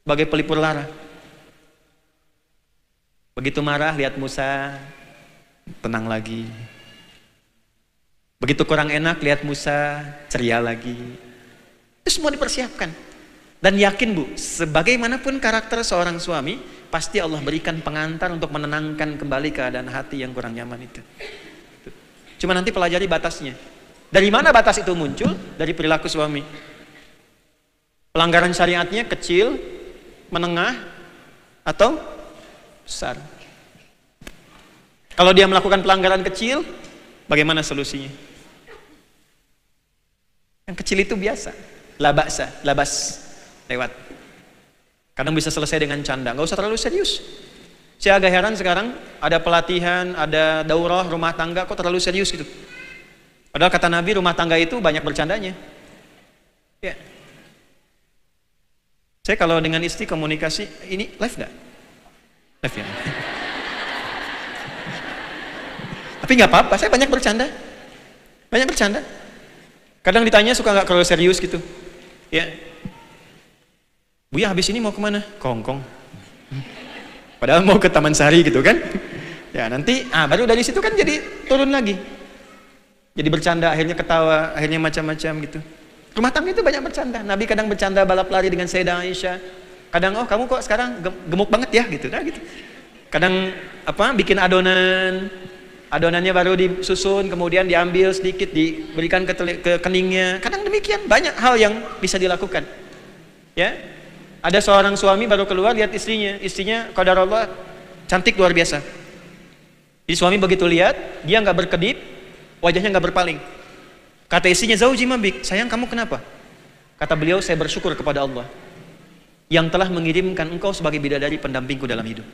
sebagai pelipur lara. Begitu marah lihat Musa, tenang lagi. Begitu kurang enak lihat Musa, ceria lagi. Itu semua dipersiapkan. Dan yakin Bu, sebagaimanapun karakter seorang suami, pasti Allah berikan pengantar untuk menenangkan kembali keadaan hati yang kurang nyaman itu. Cuma nanti pelajari batasnya. Dari mana batas itu muncul? Dari perilaku suami. Pelanggaran syariatnya kecil, menengah, atau besar. Kalau dia melakukan pelanggaran kecil, bagaimana solusinya? Yang kecil itu biasa, labas, lewat. Kadang bisa selesai dengan canda, nggak usah terlalu serius. Saya agak heran sekarang, ada pelatihan, ada daurah rumah tangga, kok terlalu serius gitu. Padahal kata Nabi, rumah tangga itu banyak bercandanya. Ya. Saya kalau dengan istri komunikasi, ini live nggak? Live ya. Tapi nggak apa-apa, saya banyak bercanda. Banyak bercanda. Kadang ditanya suka nggak kalau serius gitu. Ya. Buya habis ini mau kemana? Kongkong. Padahal mau ke Taman Sari gitu kan. Ya nanti, baru dari situ kan jadi turun lagi. Jadi bercanda, akhirnya ketawa, akhirnya macam-macam gitu. Rumah tangga itu banyak bercanda. Nabi kadang bercanda balap lari dengan Sayyidah Aisyah. Kadang, oh kamu kok sekarang gemuk banget ya gitu. Nah, gitu. Kadang bikin adonan, adonannya baru disusun, kemudian diambil sedikit, diberikan ke keningnya. Kadang demikian, banyak hal yang bisa dilakukan. Ya, ada seorang suami baru keluar lihat istrinya qadarullah cantik luar biasa. Jadi suami begitu lihat, dia nggak berkedip, wajahnya nggak berpaling. Kata istrinya, zauji mabik, sayang kamu kenapa? Kata beliau, saya bersyukur kepada Allah yang telah mengirimkan engkau sebagai bidadari pendampingku dalam hidup.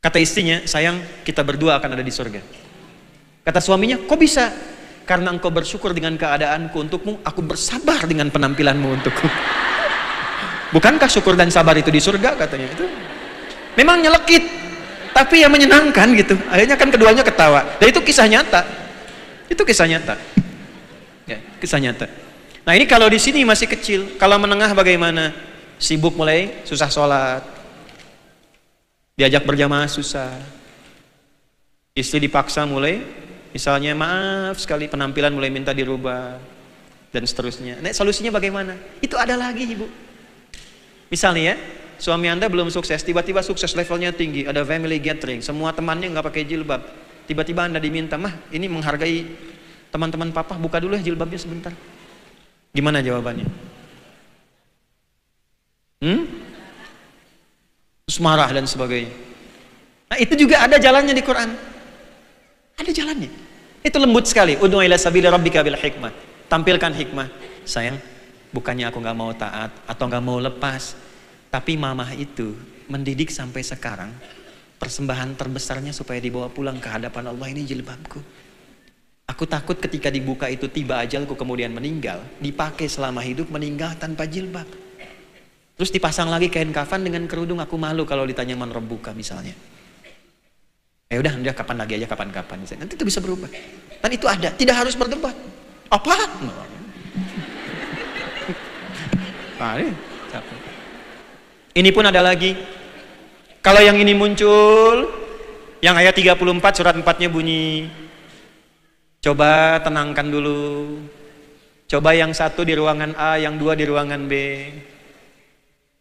Kata istrinya, sayang kita berdua akan ada di surga. Kata suaminya, kok bisa? Karena engkau bersyukur dengan keadaanku untukmu, aku bersabar dengan penampilanmu untukku. Bukankah syukur dan sabar itu di surga katanya? Itu memang nyelekit, tapi yang menyenangkan gitu. Akhirnya kan keduanya ketawa. Dan itu kisah nyata. Itu kisah nyata. Ya, kisah nyata. Nah ini kalau di sini masih kecil, kalau menengah bagaimana? Sibuk mulai susah sholat, diajak berjamaah susah, istri dipaksa mulai, misalnya maaf sekali penampilan mulai minta dirubah, dan seterusnya. Nah solusinya bagaimana? Itu ada lagi ibu. Misalnya ya, suami anda belum sukses, tiba-tiba sukses levelnya tinggi, ada family gathering, semua temannya nggak pakai jilbab, tiba-tiba anda diminta, mah ini menghargai teman-teman papa, buka dulu ya jilbabnya sebentar. Gimana jawabannya? Terus marah dan sebagainya. Nah itu juga ada jalannya di Quran. Ada jalannya. Itu lembut sekali. Ud'u ila sabili rabbika bil hikmah. Tampilkan hikmah. Sayang, bukannya aku nggak mau taat atau nggak mau lepas, tapi mamah itu mendidik sampai sekarang. Persembahan terbesarnya supaya dibawa pulang ke hadapan Allah ini jilbabku. Aku takut ketika dibuka itu tiba ajalku kemudian meninggal, dipakai selama hidup, meninggal tanpa jilbab. Terus dipasang lagi kain kafan dengan kerudung, aku malu kalau ditanya man rabbuka misalnya. Ya udah kapan lagi aja, kapan-kapan. Nanti itu bisa berubah. Dan itu ada, tidak harus berdebat. Apa? Ini pun ada lagi. Kalau yang ini muncul, yang ayat 34 surat 4-nya bunyi, coba tenangkan dulu. Coba yang satu di ruangan A, yang dua di ruangan B.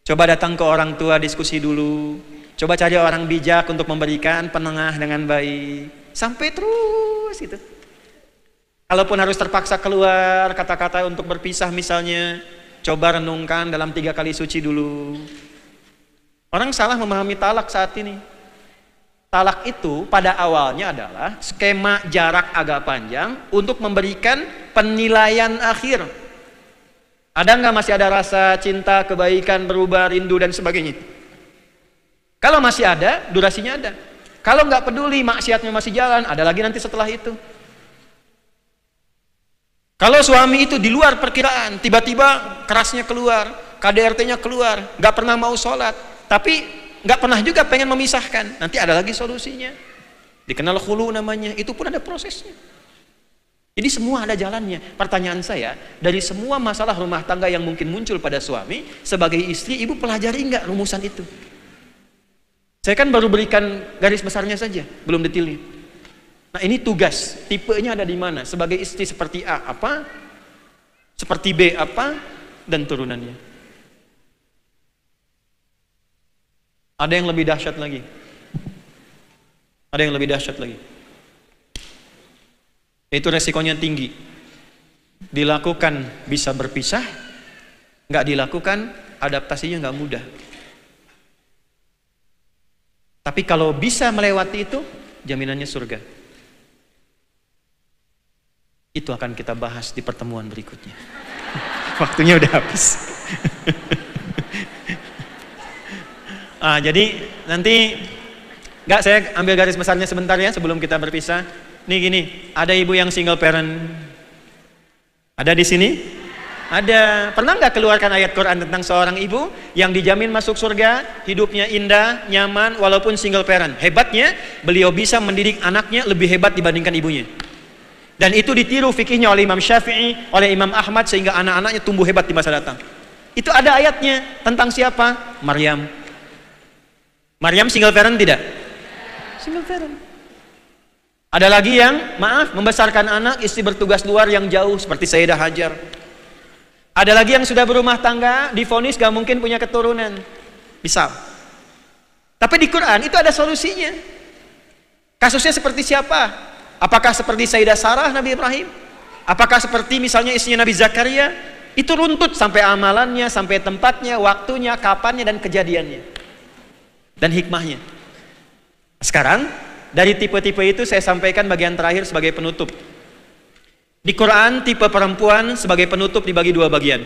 Coba datang ke orang tua, diskusi dulu. Coba cari orang bijak untuk memberikan penengah dengan baik. Sampai terus gitu. Kalaupun harus terpaksa keluar kata-kata untuk berpisah misalnya, coba renungkan dalam 3 kali suci dulu. Orang salah memahami talak saat ini. Talak itu pada awalnya adalah skema jarak agak panjang untuk memberikan penilaian akhir. Ada nggak masih ada rasa cinta, kebaikan, berubah, rindu dan sebagainya? Kalau masih ada, durasinya ada. Kalau nggak peduli, maksiatnya masih jalan, ada lagi nanti setelah itu. Kalau suami itu di luar perkiraan, tiba-tiba kerasnya keluar, KDRT-nya keluar, nggak pernah mau sholat, tapi nggak pernah juga pengen memisahkan, nanti ada lagi solusinya. Dikenal khulu namanya, itu pun ada prosesnya. Jadi semua ada jalannya. Pertanyaan saya, dari semua masalah rumah tangga yang mungkin muncul pada suami, sebagai istri, ibu pelajari nggak rumusan itu? Saya kan baru berikan garis besarnya saja, belum detailnya. Nah ini tugas, tipenya ada di mana? Sebagai istri seperti A apa? Seperti B apa? Dan turunannya. Ada yang lebih dahsyat lagi. Ada yang lebih dahsyat lagi. Itu resikonya tinggi. Dilakukan bisa berpisah, nggak dilakukan adaptasinya nggak mudah. Tapi kalau bisa melewati itu, jaminannya surga. Itu akan kita bahas di pertemuan berikutnya. Waktunya udah habis. Jadi nanti nggak, saya ambil garis besarnya sebentar ya sebelum kita berpisah. Nih gini, ada ibu yang single parent. Ada di sini? Ada. Pernah nggak keluarkan ayat Quran tentang seorang ibu yang dijamin masuk surga, hidupnya indah, nyaman, walaupun single parent. Hebatnya, beliau bisa mendidik anaknya lebih hebat dibandingkan ibunya. Dan itu ditiru fikihnya oleh Imam Syafi'i, oleh Imam Ahmad, sehingga anak-anaknya tumbuh hebat di masa datang. Itu ada ayatnya. Tentang siapa? Maryam. Maryam single parent tidak? Single parent. Ada lagi yang, maaf, membesarkan anak, istri bertugas luar yang jauh, seperti Sayyidah Hajar. Ada lagi yang sudah berumah tangga, divonis gak mungkin punya keturunan. Bisa. Tapi di Quran itu ada solusinya. Kasusnya seperti siapa? Apakah seperti Sayyidah Sarah Nabi Ibrahim? Apakah seperti misalnya istrinya Nabi Zakaria? Itu runtut sampai amalannya, sampai tempatnya, waktunya, kapannya, dan kejadiannya. Dan hikmahnya. Sekarang, dari tipe-tipe itu saya sampaikan bagian terakhir sebagai penutup. Di Quran, tipe perempuan sebagai penutup dibagi dua bagian.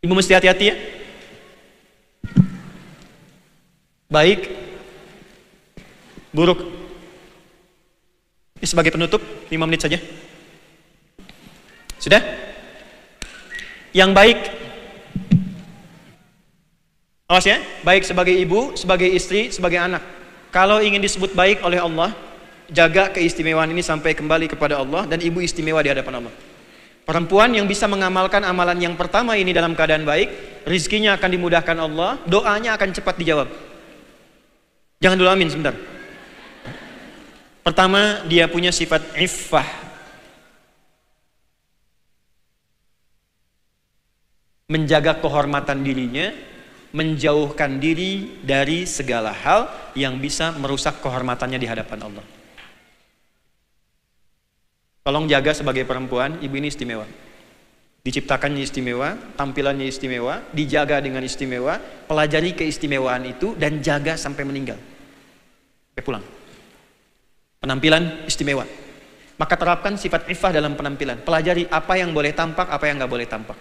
Ibu mesti hati-hati ya. Baik, buruk. Ini sebagai penutup, 5 menit saja. Sudah? Yang baik, awas ya, baik sebagai ibu, sebagai istri, sebagai anak. Kalau ingin disebut baik oleh Allah, jaga keistimewaan ini sampai kembali kepada Allah, dan ibu istimewa di hadapan Allah. Perempuan yang bisa mengamalkan amalan yang pertama ini dalam keadaan baik, rizkinya akan dimudahkan Allah, doanya akan cepat dijawab. Jangan dulu amin sebentar. Pertama, dia punya sifat iffah. Menjaga kehormatan dirinya, menjauhkan diri dari segala hal yang bisa merusak kehormatannya di hadapan Allah. Tolong jaga sebagai perempuan, ibu ini istimewa. Diciptakannya istimewa, tampilannya istimewa, dijaga dengan istimewa, pelajari keistimewaan itu dan jaga sampai meninggal. Sampai pulang. Penampilan istimewa. Maka terapkan sifat iffah dalam penampilan. Pelajari apa yang boleh tampak, apa yang nggak boleh tampak.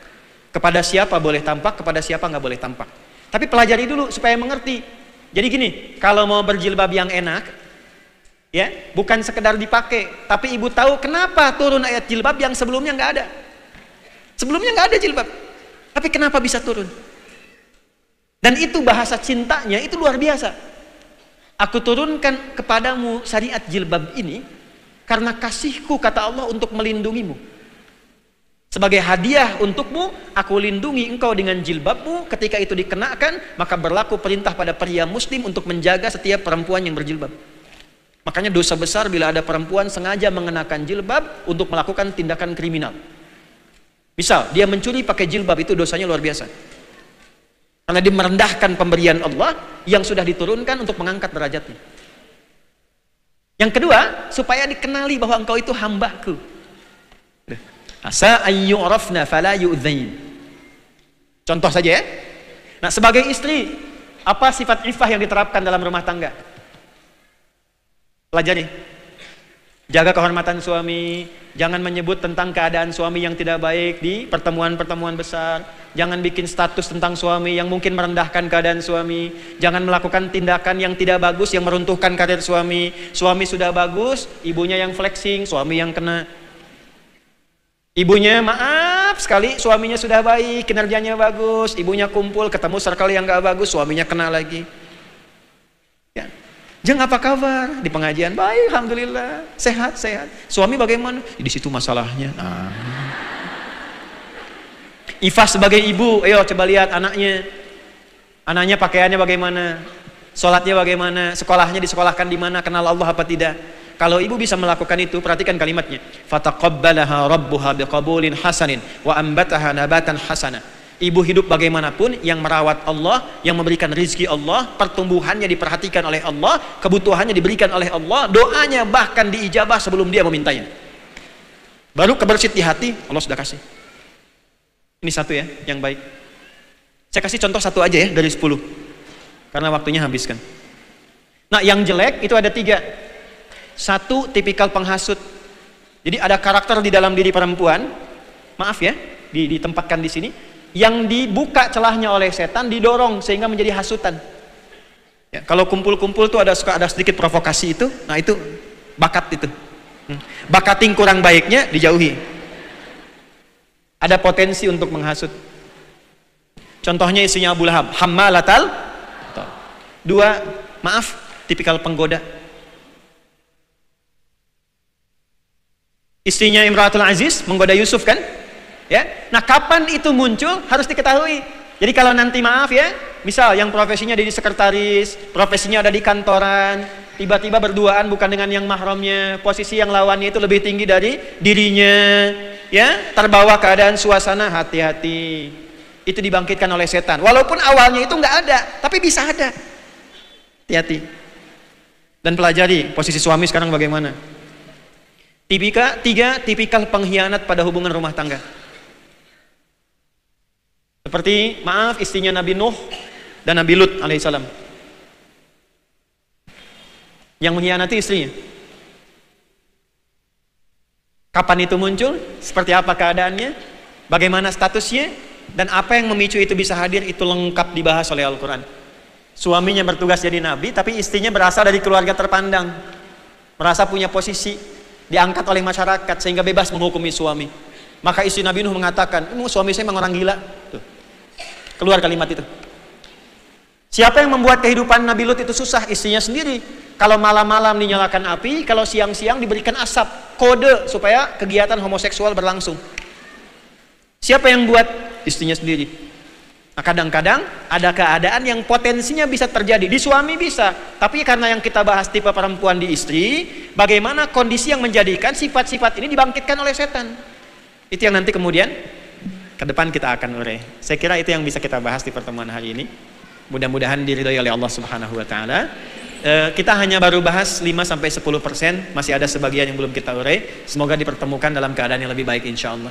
Kepada siapa boleh tampak, kepada siapa nggak boleh tampak. Tapi pelajari dulu supaya mengerti. Jadi gini, kalau mau berjilbab yang enak, ya bukan sekedar dipakai, tapi ibu tahu kenapa turun ayat jilbab yang sebelumnya nggak ada. Sebelumnya nggak ada jilbab, tapi kenapa bisa turun? Dan itu bahasa cintanya itu luar biasa. Aku turunkan kepadamu syariat jilbab ini karena kasihku, kata Allah, untuk melindungimu. Sebagai hadiah untukmu, aku lindungi engkau dengan jilbabmu. Ketika itu dikenakan, maka berlaku perintah pada pria muslim untuk menjaga setiap perempuan yang berjilbab. Makanya dosa besar bila ada perempuan sengaja mengenakan jilbab untuk melakukan tindakan kriminal. Misal, dia mencuri pakai jilbab, itu dosanya luar biasa. Karena dia merendahkan pemberian Allah yang sudah diturunkan untuk mengangkat derajatnya. Yang kedua, supaya dikenali bahwa engkau itu hambaku. Asa ayyurafna fala yu'dzain. Contoh saja ya. Nah, sebagai istri, apa sifat iffah yang diterapkan dalam rumah tangga? Pelajari. Jaga kehormatan suami, jangan menyebut tentang keadaan suami yang tidak baik di pertemuan-pertemuan besar. Jangan bikin status tentang suami yang mungkin merendahkan keadaan suami. Jangan melakukan tindakan yang tidak bagus yang meruntuhkan karir suami. Suami sudah bagus, ibunya yang flexing, suami yang kena. Ibunya maaf sekali, suaminya sudah baik, kinerjanya bagus, ibunya kumpul, ketemu circle yang gak bagus, suaminya kena lagi. Ya. Jeng, apa kabar? Di pengajian, baik, alhamdulillah, sehat. Suami bagaimana? Di situ masalahnya. Ifah sebagai ibu, ayo coba lihat anaknya. Anaknya pakaiannya bagaimana? Sholatnya bagaimana? Sekolahnya disekolahkan di mana? Kenal Allah apa tidak? Kalau ibu bisa melakukan itu, perhatikan kalimatnya. Fataqabbalaha rabbuha biqabulin hasanin wa ambataha nabatan hasana. Ibu hidup bagaimanapun, yang merawat Allah, yang memberikan rizki Allah, pertumbuhannya diperhatikan oleh Allah, kebutuhannya diberikan oleh Allah, doanya bahkan diijabah sebelum dia memintanya. Baru kebersit di hati, Allah sudah kasih. Ini satu ya, yang baik. Saya kasih contoh satu aja ya, dari 10. Karena waktunya habiskan. Nah, yang jelek itu ada 3. 1, tipikal penghasut. Jadi ada karakter di dalam diri perempuan, maaf ya, ditempatkan di sini. yang dibuka celahnya oleh setan, didorong sehingga menjadi hasutan. Ya, kalau kumpul-kumpul tuh suka ada sedikit provokasi itu, nah itu bakat itu. Bakating kurang baiknya dijauhi. Ada potensi untuk menghasut. Contohnya istrinya Abu Lahab, hammalatal. Dua, maaf, tipikal penggoda. Istrinya Imratul Aziz menggoda Yusuf kan? Ya. Nah, kapan itu muncul harus diketahui. Jadi kalau nanti maaf ya, misal yang profesinya jadi sekretaris, profesinya ada di kantoran, tiba-tiba berduaan bukan dengan yang mahramnya, posisi yang lawannya itu lebih tinggi dari dirinya, ya, terbawa keadaan suasana, hati-hati. Itu dibangkitkan oleh setan. Walaupun awalnya itu nggak ada, tapi bisa ada. Hati-hati. Dan pelajari posisi suami sekarang bagaimana. Tiga, tipikal pengkhianat pada hubungan rumah tangga. Seperti, maaf, istrinya Nabi Nuh dan Nabi Lut alaihissalam. Yang mengkhianati istrinya. Kapan itu muncul? Seperti apa keadaannya? Bagaimana statusnya? Dan apa yang memicu itu bisa hadir? Itu lengkap dibahas oleh Al-Quran. Suaminya bertugas jadi nabi, tapi istrinya berasal dari keluarga terpandang, merasa punya posisi, diangkat oleh masyarakat sehingga bebas menghukumi suami. Maka istri Nabi Nuh mengatakan, suami saya memang orang gila. Tuh. Keluar kalimat itu. Siapa yang membuat kehidupan Nabi Lut itu susah? Istrinya sendiri. Kalau malam-malam dinyalakan api, kalau siang-siang diberikan asap, kode supaya kegiatan homoseksual berlangsung. Siapa yang buat? Istrinya sendiri. Nah, kadang-kadang ada keadaan yang potensinya bisa terjadi di suami bisa, tapi karena yang kita bahas tipe perempuan di istri, bagaimana kondisi yang menjadikan sifat-sifat ini dibangkitkan oleh setan. Itu yang nanti kemudian ke depan kita akan urai. Saya kira itu yang bisa kita bahas di pertemuan hari ini. Mudah-mudahan diridhoi oleh Allah Subhanahu wa taala. Kita hanya baru bahas 5-10%, masih ada sebagian yang belum kita urai. Semoga dipertemukan dalam keadaan yang lebih baik insyaallah.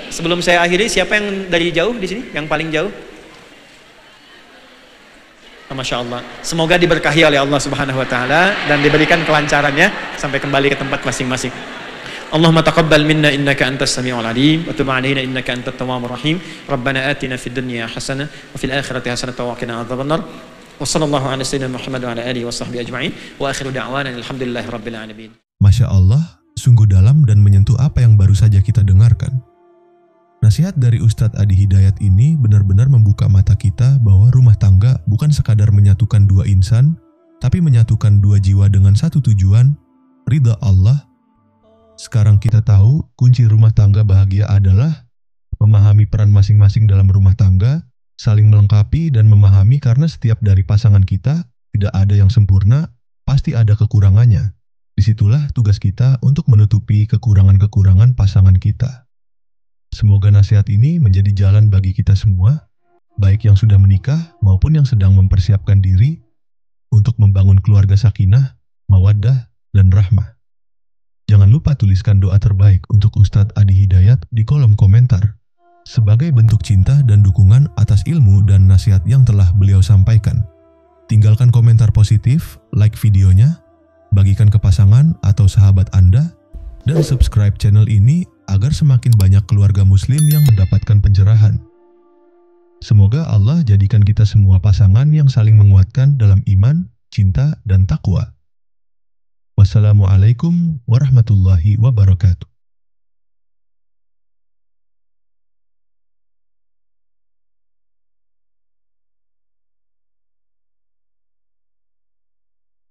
Sebelum saya akhiri, siapa yang dari jauh di sini? Yang paling jauh? Masya Allah. Semoga diberkahi oleh Allah Subhanahu wa taala dan diberikan kelancarannya sampai kembali ke tempat masing-masing. Allahumma taqabbal minna innaka antas samiul alim wa tub 'alaina innaka antat tawwabur rahim. Rabbana atina fid dunya hasanah wa fil akhirati hasanah wa qina adzabannar. Wa sallallahu ala sayyidina Muhammad wa ala alihi washabbihi ajma'in. Wa akhiru da'wana alhamdulillahi rabbil alamin. Masya Allah, sungguh dalam dan menyentuh apa yang baru saja kita dengarkan. Nasihat dari Ustadz Adi Hidayat ini benar-benar membuka mata kita bahwa rumah tangga bukan sekadar menyatukan dua insan, tapi menyatukan dua jiwa dengan satu tujuan, ridha Allah. Sekarang kita tahu kunci rumah tangga bahagia adalah memahami peran masing-masing dalam rumah tangga, saling melengkapi dan memahami karena setiap dari pasangan kita tidak ada yang sempurna, pasti ada kekurangannya. Disitulah tugas kita untuk menutupi kekurangan-kekurangan pasangan kita. Semoga nasihat ini menjadi jalan bagi kita semua, baik yang sudah menikah maupun yang sedang mempersiapkan diri untuk membangun keluarga sakinah, mawaddah, dan rahmah. Jangan lupa tuliskan doa terbaik untuk Ustadz Adi Hidayat di kolom komentar, sebagai bentuk cinta dan dukungan atas ilmu dan nasihat yang telah beliau sampaikan. Tinggalkan komentar positif, like videonya, bagikan ke pasangan atau sahabat Anda, dan subscribe channel ini agar semakin banyak keluarga muslim yang mendapatkan pencerahan. Semoga Allah jadikan kita semua pasangan yang saling menguatkan dalam iman, cinta, dan takwa. Wassalamualaikum warahmatullahi wabarakatuh.